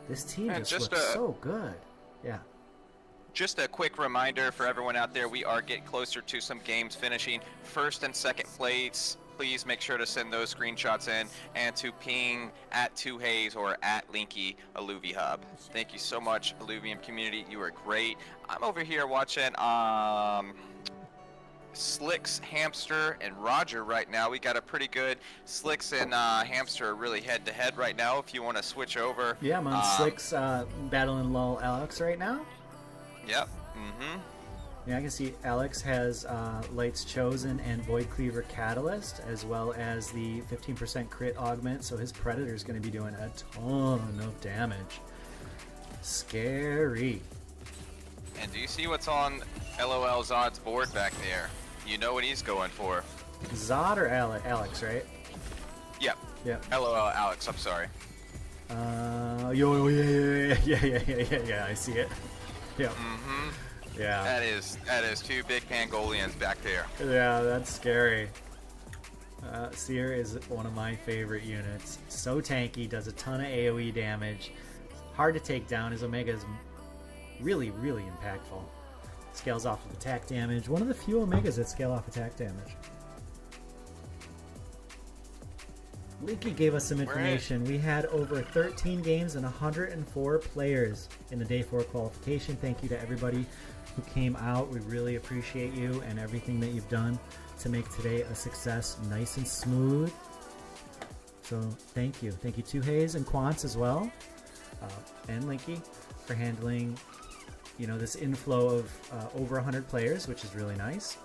This team And just just looks a- so good. Yeah. Just a quick reminder for everyone out there, we are getting closer to some games finishing first and second place. Please make sure to send those screenshots in and to ping at 2Haze or at Linky Illuvihub. Thank you so much, Illuvium community. You are great. I'm over here watching Slicks, Hamster, and Roger right now. We got a pretty good Slicks and Hamster are really head to head right now. If you want to switch over. Yeah, I'm on Slick's battling Lol Alex right now. Yep. Mm-hmm. Yeah, I can see Alex has Lights Chosen and Void Cleaver Catalyst, as well as the 15% crit augment, so his Predator is going to be doing a ton of damage. Scary. And do you see what's on LOL Zod's board back there? You know what he's going for. Zod or Alex, right? Yep. Yep. LOL Alex, I'm sorry. Yeah, I see it. Yeah. Mm-hmm. Yeah. That is 2 big Pangolians back there. Yeah, that's scary. Seer is one of my favorite units. So tanky, does a ton of AoE damage. Hard to take down. His Omega is really, really impactful. Scales off of attack damage. One of the few Omegas that scale off attack damage. Linky gave us some information. We had over 13 games and 104 players in the Day 4 qualification. Thank you to everybody who came out. We really appreciate you and everything that you've done to make today a success, nice and smooth. So thank you. Thank you to Hayes and Quants as well, and Linky for handling, this inflow of over 100 players, which is really nice.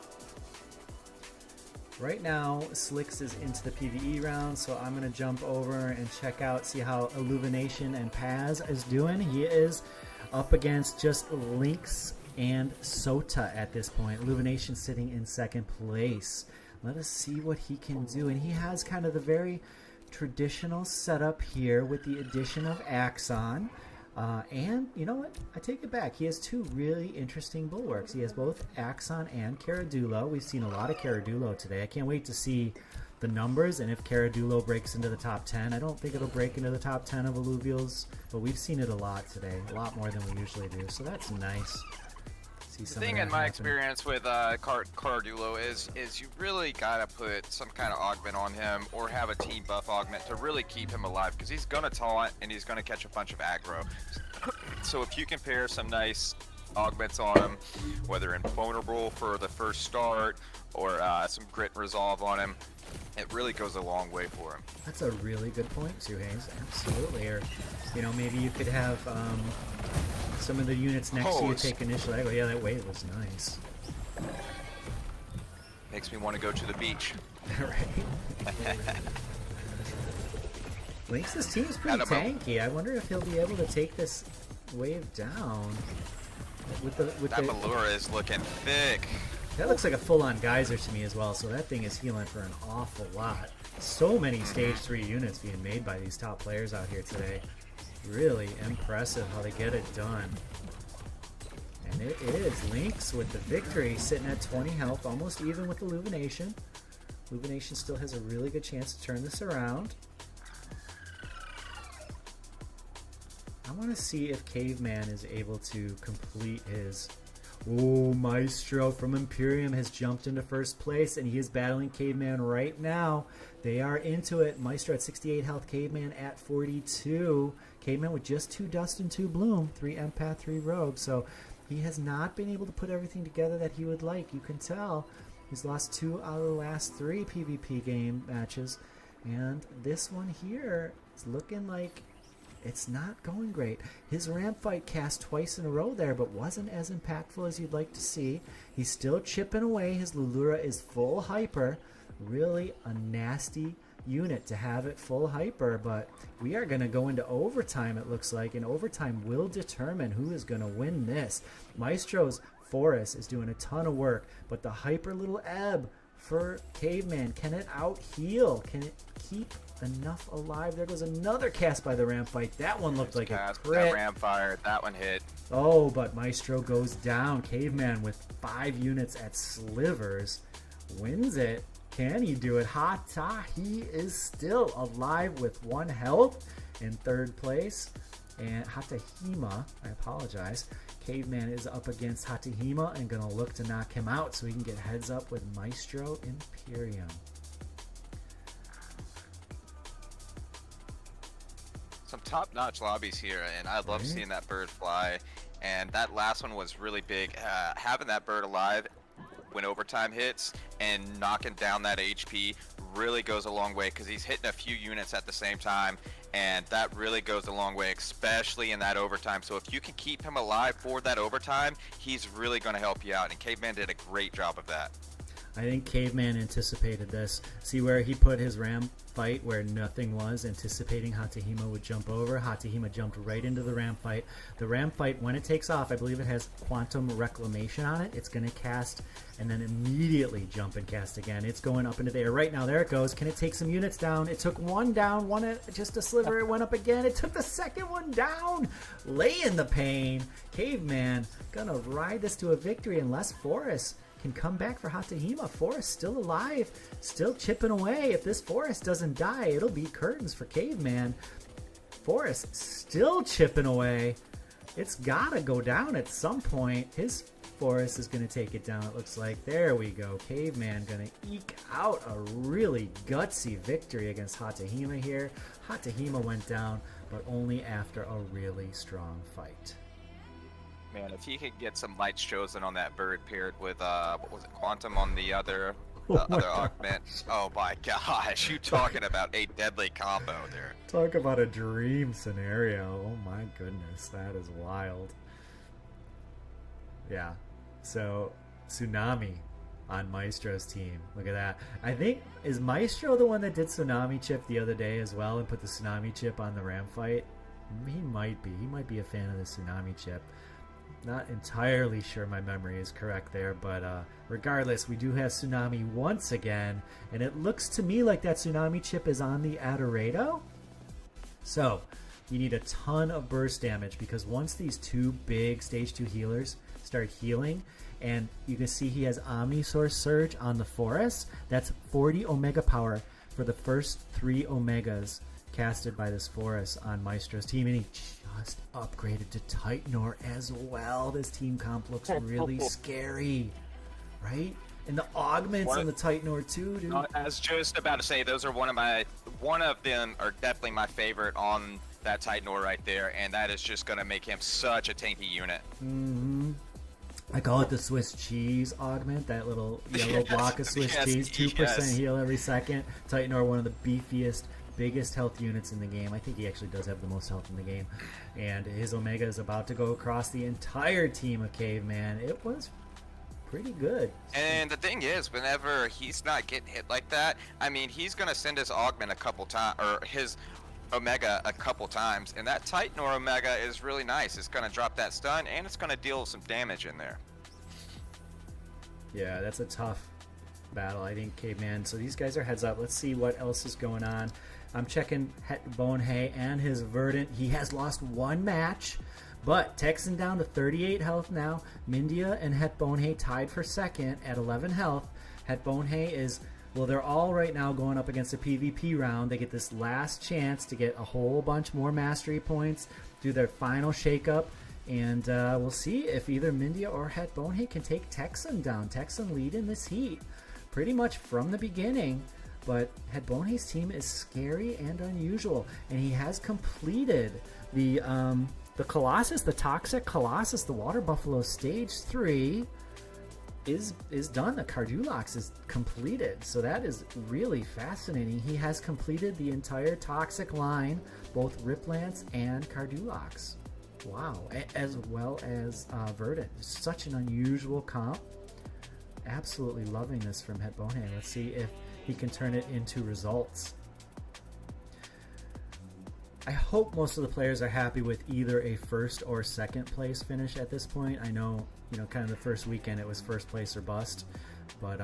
Right now, Slicks is into the PvE round, so I'm going to jump over and check out, see how Illumination and Paz is doing. He is up against just Lynx and Sota at this point. Illumination sitting in second place. Let us see what he can do. And he has kind of the very traditional setup here with the addition of Axon. And you know what? I take it back. He has 2 really interesting bulwarks. He has both Axon and Caradulo. We've seen a lot of Caradulo today. I can't wait to see the numbers and if Caradulo breaks into the top 10. I don't think it'll break into the top 10 of Alluvials, but we've seen it a lot today. A lot more than we usually do. So that's nice. See The some of thing that in my happen. experience with Cardulo is you really gotta put some kind of augment on him or have a team buff augment to really keep him alive, because he's gonna taunt and he's gonna catch a bunch of aggro. So if you can pair some nice augments on him, whether invulnerable for the first start or some grit and resolve on him, it really goes a long way for him. That's a really good point, too, Hayes. Absolutely. Or, maybe you could have some of the units next to you Hose. take initial aggro. Yeah, that wave was nice. Makes me want to go to the beach. Right? Lynx's team's I pretty don't know. tanky. I wonder if he'll be able to take this wave down. With That the Malura is looking thick. that looks like a full-on geyser to me as well. So that thing is healing for an awful lot. So many stage 3 units being made by these top players out here today. Really impressive how they get it done. And it is Lynx with the victory, sitting at 20 health, almost even with Illumination. Illumination still has a really good chance to turn this around. I want to see if Caveman is able to complete his... Oh, Maestro from Imperium has jumped into first place, and he is battling Caveman right now. They are into it. Maestro at 68 health, Caveman at 42. Caveman with just 2 Dust and 2 Bloom, 3 Empath, 3 Rogue. So he has not been able to put everything together that he would like. You can tell he's lost 2 out of the last 3 PvP game matches. And this one here is looking like it's not going great. His ramp fight cast twice in a row there, but wasn't as impactful as you'd like to see. He's still chipping away. His Lulura is full hyper. Really a nasty unit to have it full hyper, but we are going to go into overtime, it looks like, and overtime will determine who is going to win this. Maestro's Forest is doing a ton of work, but the hyper little ebb for Caveman, can it out heal? Can it keep enough alive? There goes another cast by the ramp fight. That one looked like a crit. That ram fire, that one hit. Oh, but Maestro goes down. Caveman with 5 units at slivers wins it. Can he do it? Hata, he is still alive with 1 health in 3rd place. And Hatahima, I apologize, Caveman is up against Hatahima and going to look to knock him out so he can get heads up with Maestro Imperium. Some top-notch lobbies here, and I love seeing that bird fly. And that last one was really big. Having that bird alive when overtime hits and knocking down that HP really goes a long way, because he's hitting a few units at the same time, and that really goes a long way, especially in that overtime. So if you can keep him alive for that overtime, he's really going to help you out, and Caveman did a great job of that. I think Caveman anticipated this. See where he put his ram fight where nothing was, anticipating Hatahima would jump over. Hatahima jumped right into the ram fight. The ram fight, when it takes off, I believe it has Quantum Reclamation on it. It's going to cast and then immediately jump and cast again. It's going up into the air right now. There it goes. Can it take some units down? It took 1 down, just a sliver. It went up again. It took the second one down. Lay in the pain. Caveman going to ride this to a victory unless Forest can come back for Hatahima. Forest still alive, still chipping away. If this Forest doesn't die, it'll be curtains for Caveman. Forest still chipping away. It's gotta go down at some point. His Forest is gonna take it down, it looks like. There we go. Caveman gonna eke out a really gutsy victory against Hatahima here. Hatahima went down, but only after a really strong fight. Man, if he could get some lights chosen on that bird paired with what was it, Quantum on the other augment. Oh my gosh, you talking about a deadly combo there. Talk about a dream scenario. Oh my goodness, that is wild. Yeah. So Tsunami on Maestro's team. Look at that. I think, is Maestro the one that did Tsunami Chip the other day as well and put the Tsunami Chip on the ram fight? He might be. He might be a fan of the Tsunami Chip. Not entirely sure my memory is correct there, but regardless, we do have Tsunami once again, and it looks to me like that Tsunami chip is on the Adorado. So, you need a ton of burst damage, because once these 2 big Stage 2 healers start healing, and you can see he has Omnisource Surge on the Forest, that's 40 Omega power for the first 3 Omegas casted by this Forest on Maestro's team, and he just upgraded to Titanor as well. This team comp looks really scary, right? And the augments on the Titanor too, dude. I was just about to say, those are one of them are definitely my favorite on that Titanor right there, and that is just going to make him such a tanky unit. Mm-hmm. I call it the Swiss cheese augment, that little yellow block of Swiss cheese, 2% heal every second. Titanor, one of the beefiest, biggest health units in the game. I think he actually does have the most health in the game. And his Omega is about to go across the entire team of Caveman. It was pretty good. And the thing is, whenever he's not getting hit like that, I mean, he's going to send his augment a couple times, or his Omega a couple times, and that Titanor Omega is really nice. It's going to drop that stun, and it's going to deal some damage in there. Yeah, that's a tough battle, I think, Caveman. So these guys are heads up. Let's see what else is going on. I'm checking Bonehay and his Verdant. He has lost one match, but Texan down to 38 health now. Mindia and Het Bonehay tied for second at 11 health. Het Bonehay is, well, they're all right now going up against a PvP round. They get this last chance to get a whole bunch more mastery points, do their final shakeup, and we'll see if either Mindia or Het Bonehay can take Texan down. Texan lead in this heat pretty much from the beginning, but Het Bonehay's team is scary and unusual, and he has completed the Colossus, the Toxic Colossus, the Water Buffalo Stage 3 is done. The Cardulox is completed, so that is really fascinating. He has completed the entire Toxic line, both Riplance and Cardulox. Wow, as well as Verdant. Such an unusual comp. Absolutely loving this from Het Bonehay. Let's see if he can turn it into results. I hope most of the players are happy with either a first or second place finish at this point. I know, kind of the first weekend it was first place or bust, but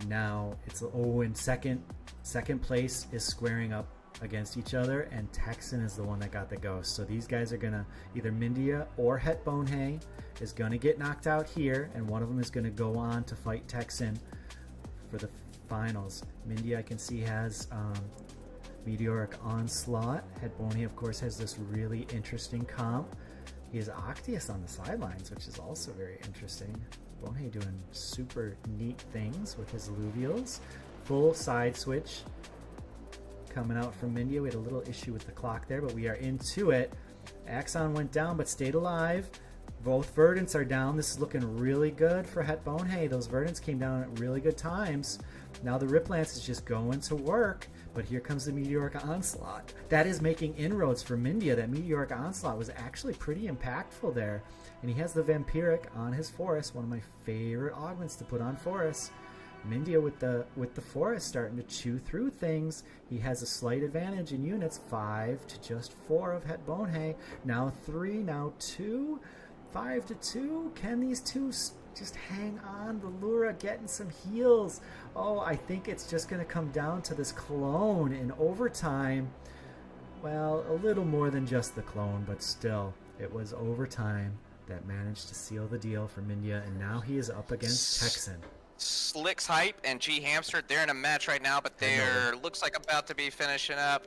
now it's and second place is squaring up against each other, and Texan is the one that got the ghost. So these guys are gonna, either Mindia or Het Bonehay is gonna get knocked out here, and one of them is gonna go on to fight Texan for the finals. Mindia, I can see, has Meteoric Onslaught. Het Bonehay, of course, has this really interesting comp. He has Octius on the sidelines, which is also very interesting. Bonehay doing super neat things with his Illuvials. Full side switch coming out from Mindia. We had a little issue with the clock there, but we are into it. Axon went down but stayed alive. Both Verdants are down. This is looking really good for Het Bonehay. Those Verdants came down at really good times. Now the Riplance is just going to work, but here comes the Meteoric Onslaught. That is making inroads for Mindia. That Meteoric Onslaught was actually pretty impactful there. And he has the Vampiric on his Forest, one of my favorite augments to put on Forest. Mindia with the Forest starting to chew through things. He has a slight advantage in units, 5 to just 4 of Het Bonehay. Now 3, now 2, 5 to 2. Can these two just hang on? The Lura getting some heals. Oh, I think it's just going to come down to this clone in overtime. Well, a little more than just the clone, but still, it was overtime that managed to seal the deal for Mindia, and now he is up against Texan. Slick's Hype and G Hamster, they're in a match right now, but they're looks like about to be finishing up.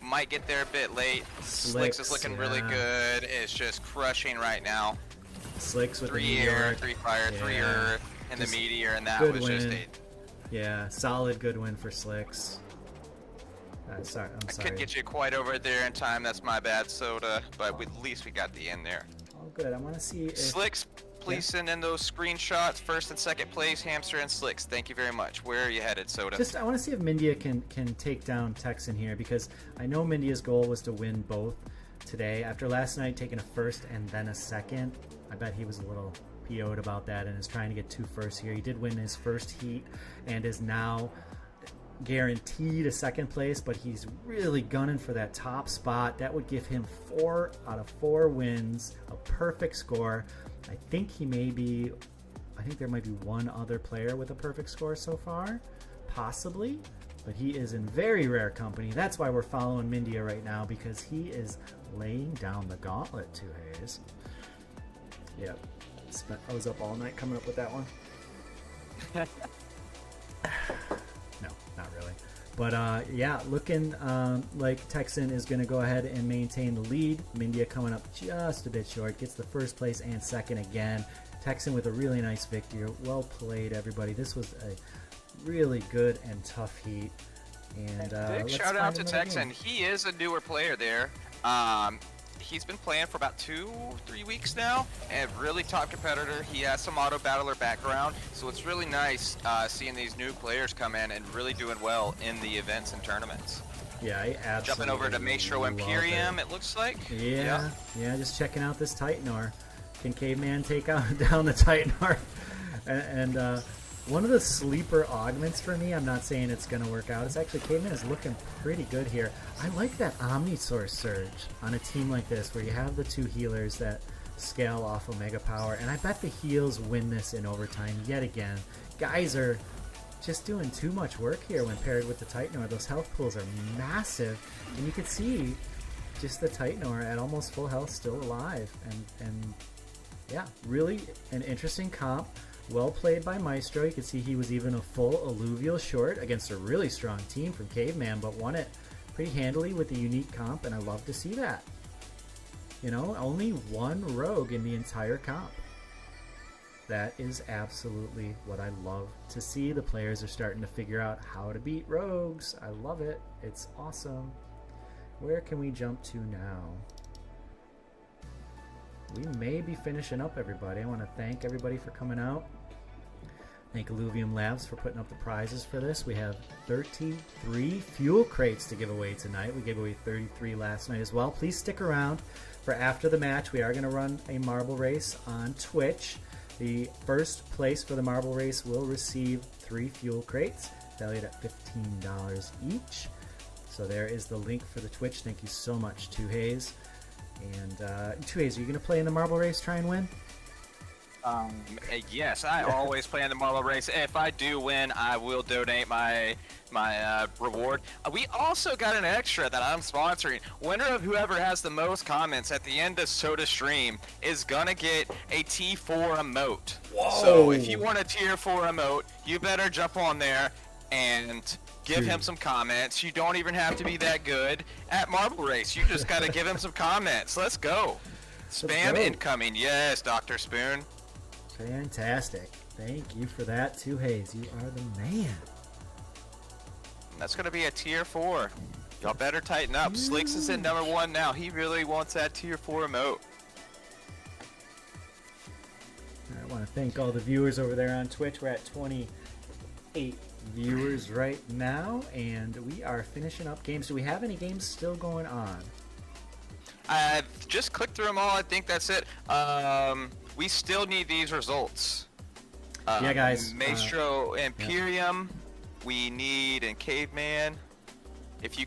Might get there a bit late. Slicks is looking really good. It's just crushing right now. Slicks with 3 air, 3 fire, 3 earth, and the meteor, and that was just a... Yeah, solid good win for Slicks. I'm sorry. I couldn't get you quite over there in time. That's my bad, Soda. But at least we got the end there. Oh, good. I want to see if... Slicks, please send in those screenshots. First and second place, Hamster and Slicks. Thank you very much. Where are you headed, Soda? I want to see if Mindia can take down Texan here, because I know Mindia's goal was to win both today. After last night taking a first and then a second, I bet he was a little PO'd about that and is trying to get 2 firsts here. He did win his first heat and is now guaranteed a second place, but he's really gunning for that top spot. That would give him 4 out of 4 wins, a perfect score. I think there might be one other player with a perfect score so far, possibly, but he is in very rare company. That's why we're following Mindia right now, because he is laying down the gauntlet to Hayes. Yep. I was up all night coming up with that one. No, not really. But yeah, looking like Texan is going to go ahead and maintain the lead. Mindia coming up just a bit short. Gets the first place and second again. Texan with a really nice victory. Well played, everybody. This was a really good and tough heat. And big shout out to Texan. He is a newer player there. He's been playing for about 2-3 weeks now, and really top competitor. He has some auto battler background, so it's really nice seeing these new players come in and really doing well in the events and tournaments. Yeah, I absolutely jumping over to Maestro Imperium, it looks like. Yeah, just checking out this Titanor. Can Caveman take down the Titanor? and one of the sleeper augments for me, I'm not saying it's going to work out, it's actually Caveman is looking pretty good here. I like that Omnisource Surge on a team like this where you have the 2 healers that scale off Omega Power, and I bet the heels win this in overtime yet again. Guys are just doing too much work here when paired with the Titanor. Those health pools are massive, and you can see just the Titanor at almost full health still alive, and yeah, really an interesting comp. Well played by Maestro. You can see he was even a full alluvial short against a really strong team from Caveman, but won it pretty handily with the unique comp, and I love to see that. You know, only one rogue in the entire comp. That is absolutely what I love to see. The players are starting to figure out how to beat rogues. I love it. It's awesome. Where can we jump to now? We may be finishing up, everybody. I want to thank everybody for coming out. Thank Illuvium Labs for putting up the prizes for this. We have 33 fuel crates to give away tonight. We gave away 33 last night as well. Please stick around for after the match. We are going to run a marble race on Twitch. The first place for the marble race will receive 3 fuel crates, valued at $15 each. So there is the link for the Twitch. Thank you so much, Two Haze. And Two Haze, are you going to play in the marble race, try and win? Yes, I always play in the marble race. If I do win, I will donate my reward. We also got an extra that I'm sponsoring. Winner of whoever has the most comments at the end of Soda Stream is gonna get a T4 emote. Whoa. So if you want a tier 4 emote, you better jump on there and give him some comments. You don't even have to be that good at marble race. You just gotta give him some comments. Let's go. Spam incoming. Yes, Dr. Spoon. Fantastic. Thank you for that, Two Haze. You are the man. That's going to be a tier 4. Y'all better tighten up. Slicks is in number 1 now. He really wants that tier 4 emote. I want to thank all the viewers over there on Twitch. We're at 28 viewers right now, and we are finishing up games. Do we have any games still going on? I've just clicked through them all. I think that's it. We still need these results. Yeah, guys. Maestro Imperium. We need in Caveman. If you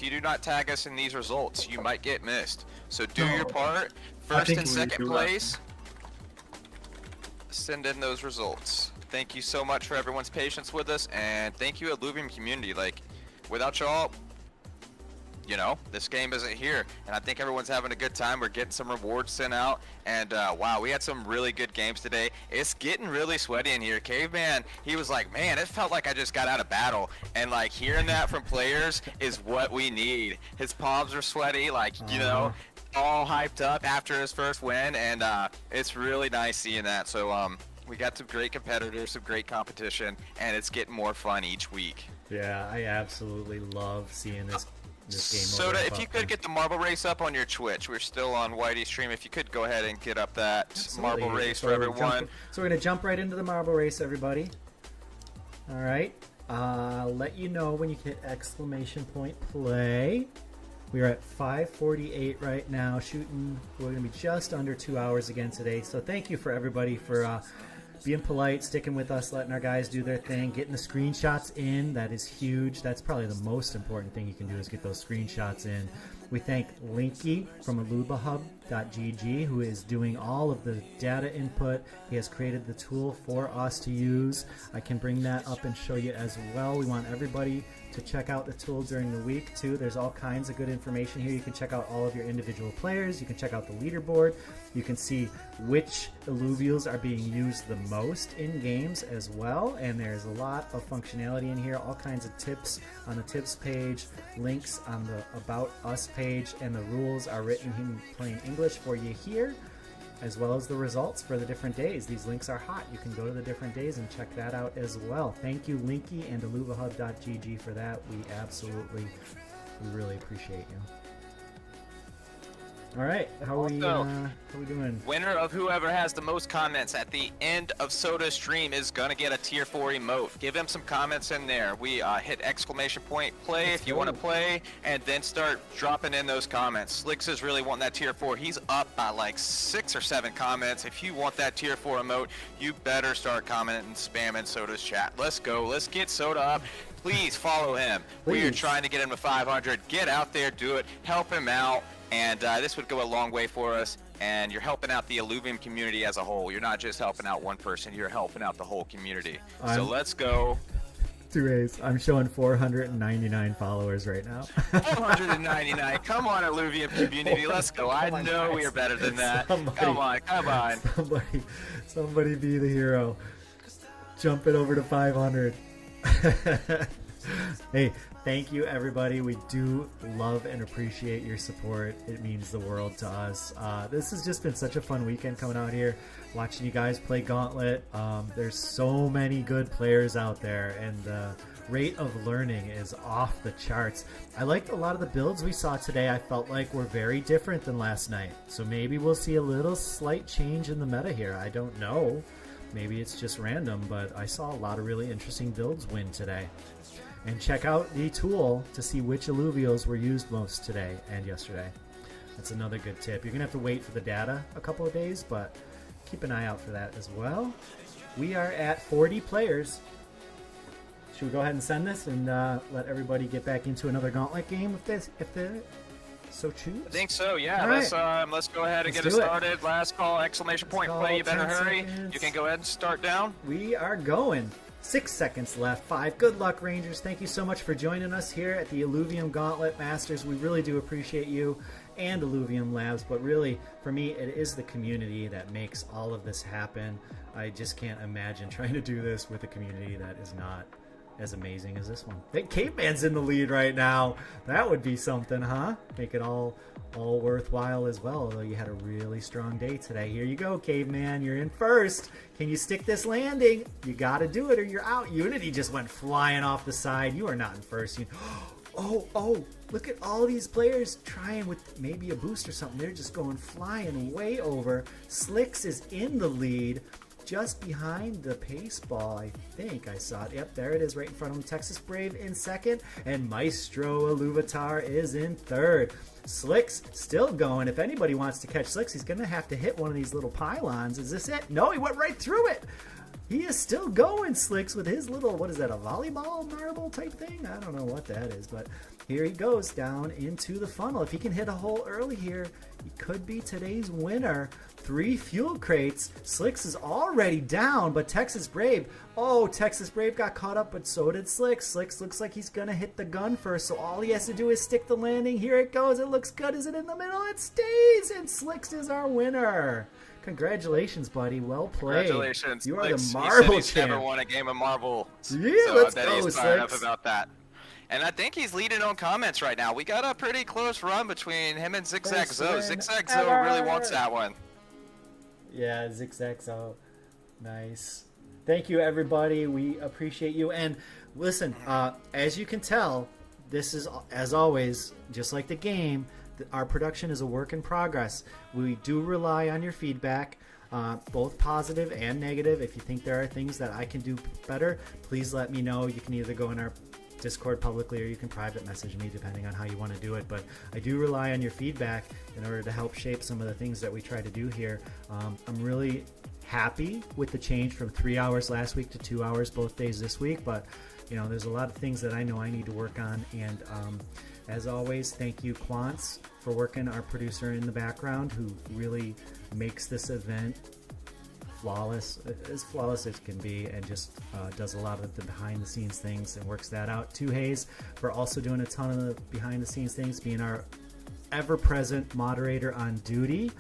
do not tag us in these results, you might get missed. So do your part. First and second place. Send in those results. Thank you so much for everyone's patience with us, and thank you, Illuvium community. Like, without y'all, you know, this game isn't here, and I think everyone's having a good time. We're getting some rewards sent out, and wow, we had some really good games today. It's getting really sweaty in here. Caveman, he was like, man, it felt like I just got out of battle, and like hearing that from players is what we need. His palms are sweaty, like, you know, all hyped up after his first win, and it's really nice seeing that. So we got some great competitors, some great competition, and it's getting more fun each week. Yeah, I absolutely love seeing this game. Soda, if you could get the marble race up on your Twitch, we're still on Whitey stream. If you could go ahead and get up that marble race for everyone. So we're gonna jump right into the marble race, everybody. All right. Let you know when you hit exclamation point play. We are at 5:48 right now, shooting. We're gonna be just under 2 hours again today. So thank you for everybody for being polite, sticking with us, letting our guys do their thing, getting the screenshots in. That is huge. That's probably the most important thing you can do is get those screenshots in. We thank Linky from alubahub.gg, who is doing all of the data input. He has created the tool for us to use. I can bring that up and show you as well. We want everybody to check out the tool during the week too. There's all kinds of good information here. You can check out all of your individual players. You can check out the leaderboard. You can see which alluvials are being used the most in games as well. And there's a lot of functionality in here. All kinds of tips on the tips page, links on the About Us page, and the rules are written in plain English for you here, as well as the results for the different days. These links are hot. You can go to the different days and check that out as well. Thank you, Linky and alubahub.gg for that. We really appreciate you. All right, how are we doing? Winner of whoever has the most comments at the end of Soda's stream is gonna get a tier 4 emote. Give him some comments in there. We hit exclamation point play if you want to play, and then start dropping in those comments. Slicks is really wanting that tier 4. He's up by like 6 or 7 comments. If you want that tier 4 emote, you better start commenting and spamming Soda's chat. Let's go. Let's get Soda up. Please follow him. We are trying to get him to 500. Get out there, do it. Help him out. And this would go a long way for us. and you're helping out the Illuvium community as a whole. You're not just helping out one person, you're helping out the whole community. So let's go. 2A's. I'm showing 499 followers right now. 499. Come on, Illuvium community. Let's go. I know we are better than that. Come on. Somebody be the hero. Jump it over to 500. Hey, thank you, everybody. We do love and appreciate your support. It means the world to us. This has just been such a fun weekend coming out here, watching you guys play Gauntlet. There's so many good players out there, and the rate of learning is off the charts. I liked a lot of the builds we saw today. I felt like were very different than last night. So maybe we'll see a little slight change in the meta here. I don't know. Maybe it's just random, but I saw a lot of really interesting builds win today. And check out the tool to see which alluvials were used most today and yesterday. That's another good tip. You're going to have to wait for the data a couple of days, but keep an eye out for that as well. We are at 40 players. Should we go ahead and send this and let everybody get back into another Gauntlet game if they so choose? I think so, yeah. All Let's go ahead and Let's get it do it. started. Last call, exclamation point, Last play. call, You better 10 hurry. seconds. You can go ahead and start down. We are going. 6 seconds left. 5. Good luck, Rangers. Thank you so much for joining us here at the Illuvium Gauntlet Masters. We really do appreciate you and Illuvium Labs, but really, for me, it is the community that makes all of this happen. I just can't imagine trying to do this with a community that is not as amazing as this one. Hey, Caveman's in the lead right now. That would be something, huh? Make it all worthwhile as well, although you had a really strong day today. Here you go, Caveman. You're in first. Can you stick this landing? You got to do it or you're out. Unity just went flying off the side. You are not in first. Oh, look at all these players trying with maybe a boost or something. They're just going flying way over. Slicks is in the lead, just behind the pace ball, I think I saw it. Yep, there it is right in front of him. Texas Brave in second, and Maestro Iluvatar is in third. Slicks still going. If anybody wants to catch Slicks, he's going to have to hit one of these little pylons. Is this it? No, he went right through it. He is still going, Slicks, with his little, what is that, a volleyball marble type thing? I don't know what that is, but here he goes down into the funnel. If he can hit a hole early here, he could be today's winner. 3 fuel crates. Slicks is already down, but Texas Brave got caught up, but so did Slicks. Slicks looks like he's going to hit the gun first, so all he has to do is stick the landing. Here it goes. It looks good. Is it in the middle? It stays, and Slicks is our winner. Congratulations, buddy. Well played. Congratulations. You are Slicks. the marble he's champ. never won a game of Marvel. Yeah, so let's I bet go, he's fired up Slicks. about that. And I think he's leading on comments right now. We got a pretty close run between him and Zigzag First Zo. win Zigzag Zo ever. really wants that one. Yeah, Zigzag Zo. Nice. Thank you, everybody. We appreciate you. And listen, as you can tell, this is, as always, just like the game, our production is a work in progress. We do rely on your feedback, both positive and negative. If you think there are things that I can do better, please let me know. You can either go in our Discord publicly or you can private message me depending on how you want to do it, but I do rely on your feedback in order to help shape some of the things that we try to do here. I'm really happy with the change from 3 hours last week to 2 hours both days this week, but there's a lot of things that I know I need to work on, and as always, thank you, Quants, for working, our producer in the background, who really makes this event flawless as it can be, and just does a lot of the behind the scenes things and works that out. 2Haze for also doing a ton of the behind the scenes things, being our ever present moderator on duty.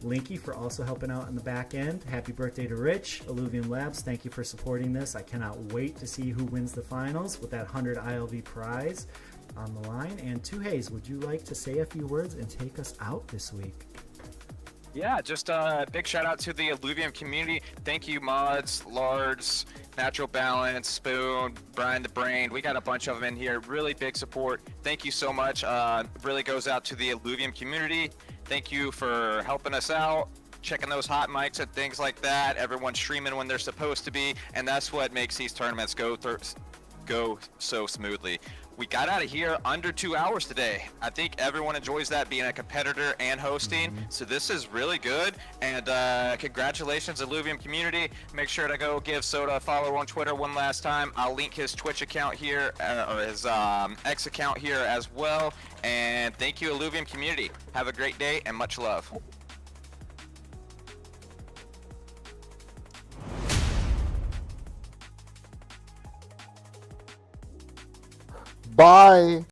Linky for also helping out on the back end. Happy birthday to Rich. Illuvium Labs, thank you for supporting this. I cannot wait to see who wins the finals with that 100 ILV prize on the line. And 2Haze, would you like to say a few words and take us out this week? Yeah, just a big shout out to the Illuvium community. Thank you, Mods, Lards, Natural Balance, Spoon, Brian the Brain. We got a bunch of them in here. Really big support. Thank you so much. Really goes out to the Illuvium community. Thank you for helping us out, checking those hot mics and things like that. Everyone streaming when they're supposed to be, and that's what makes these tournaments go so smoothly. We got out of here under 2 hours today. I think everyone enjoys that, being a competitor and hosting. So this is really good. And congratulations, Illuvium community. Make sure to go give Soda a follow on Twitter one last time. I'll link his Twitch account here, or his X account here as well. And thank you, Illuvium community. Have a great day and much love. Bye.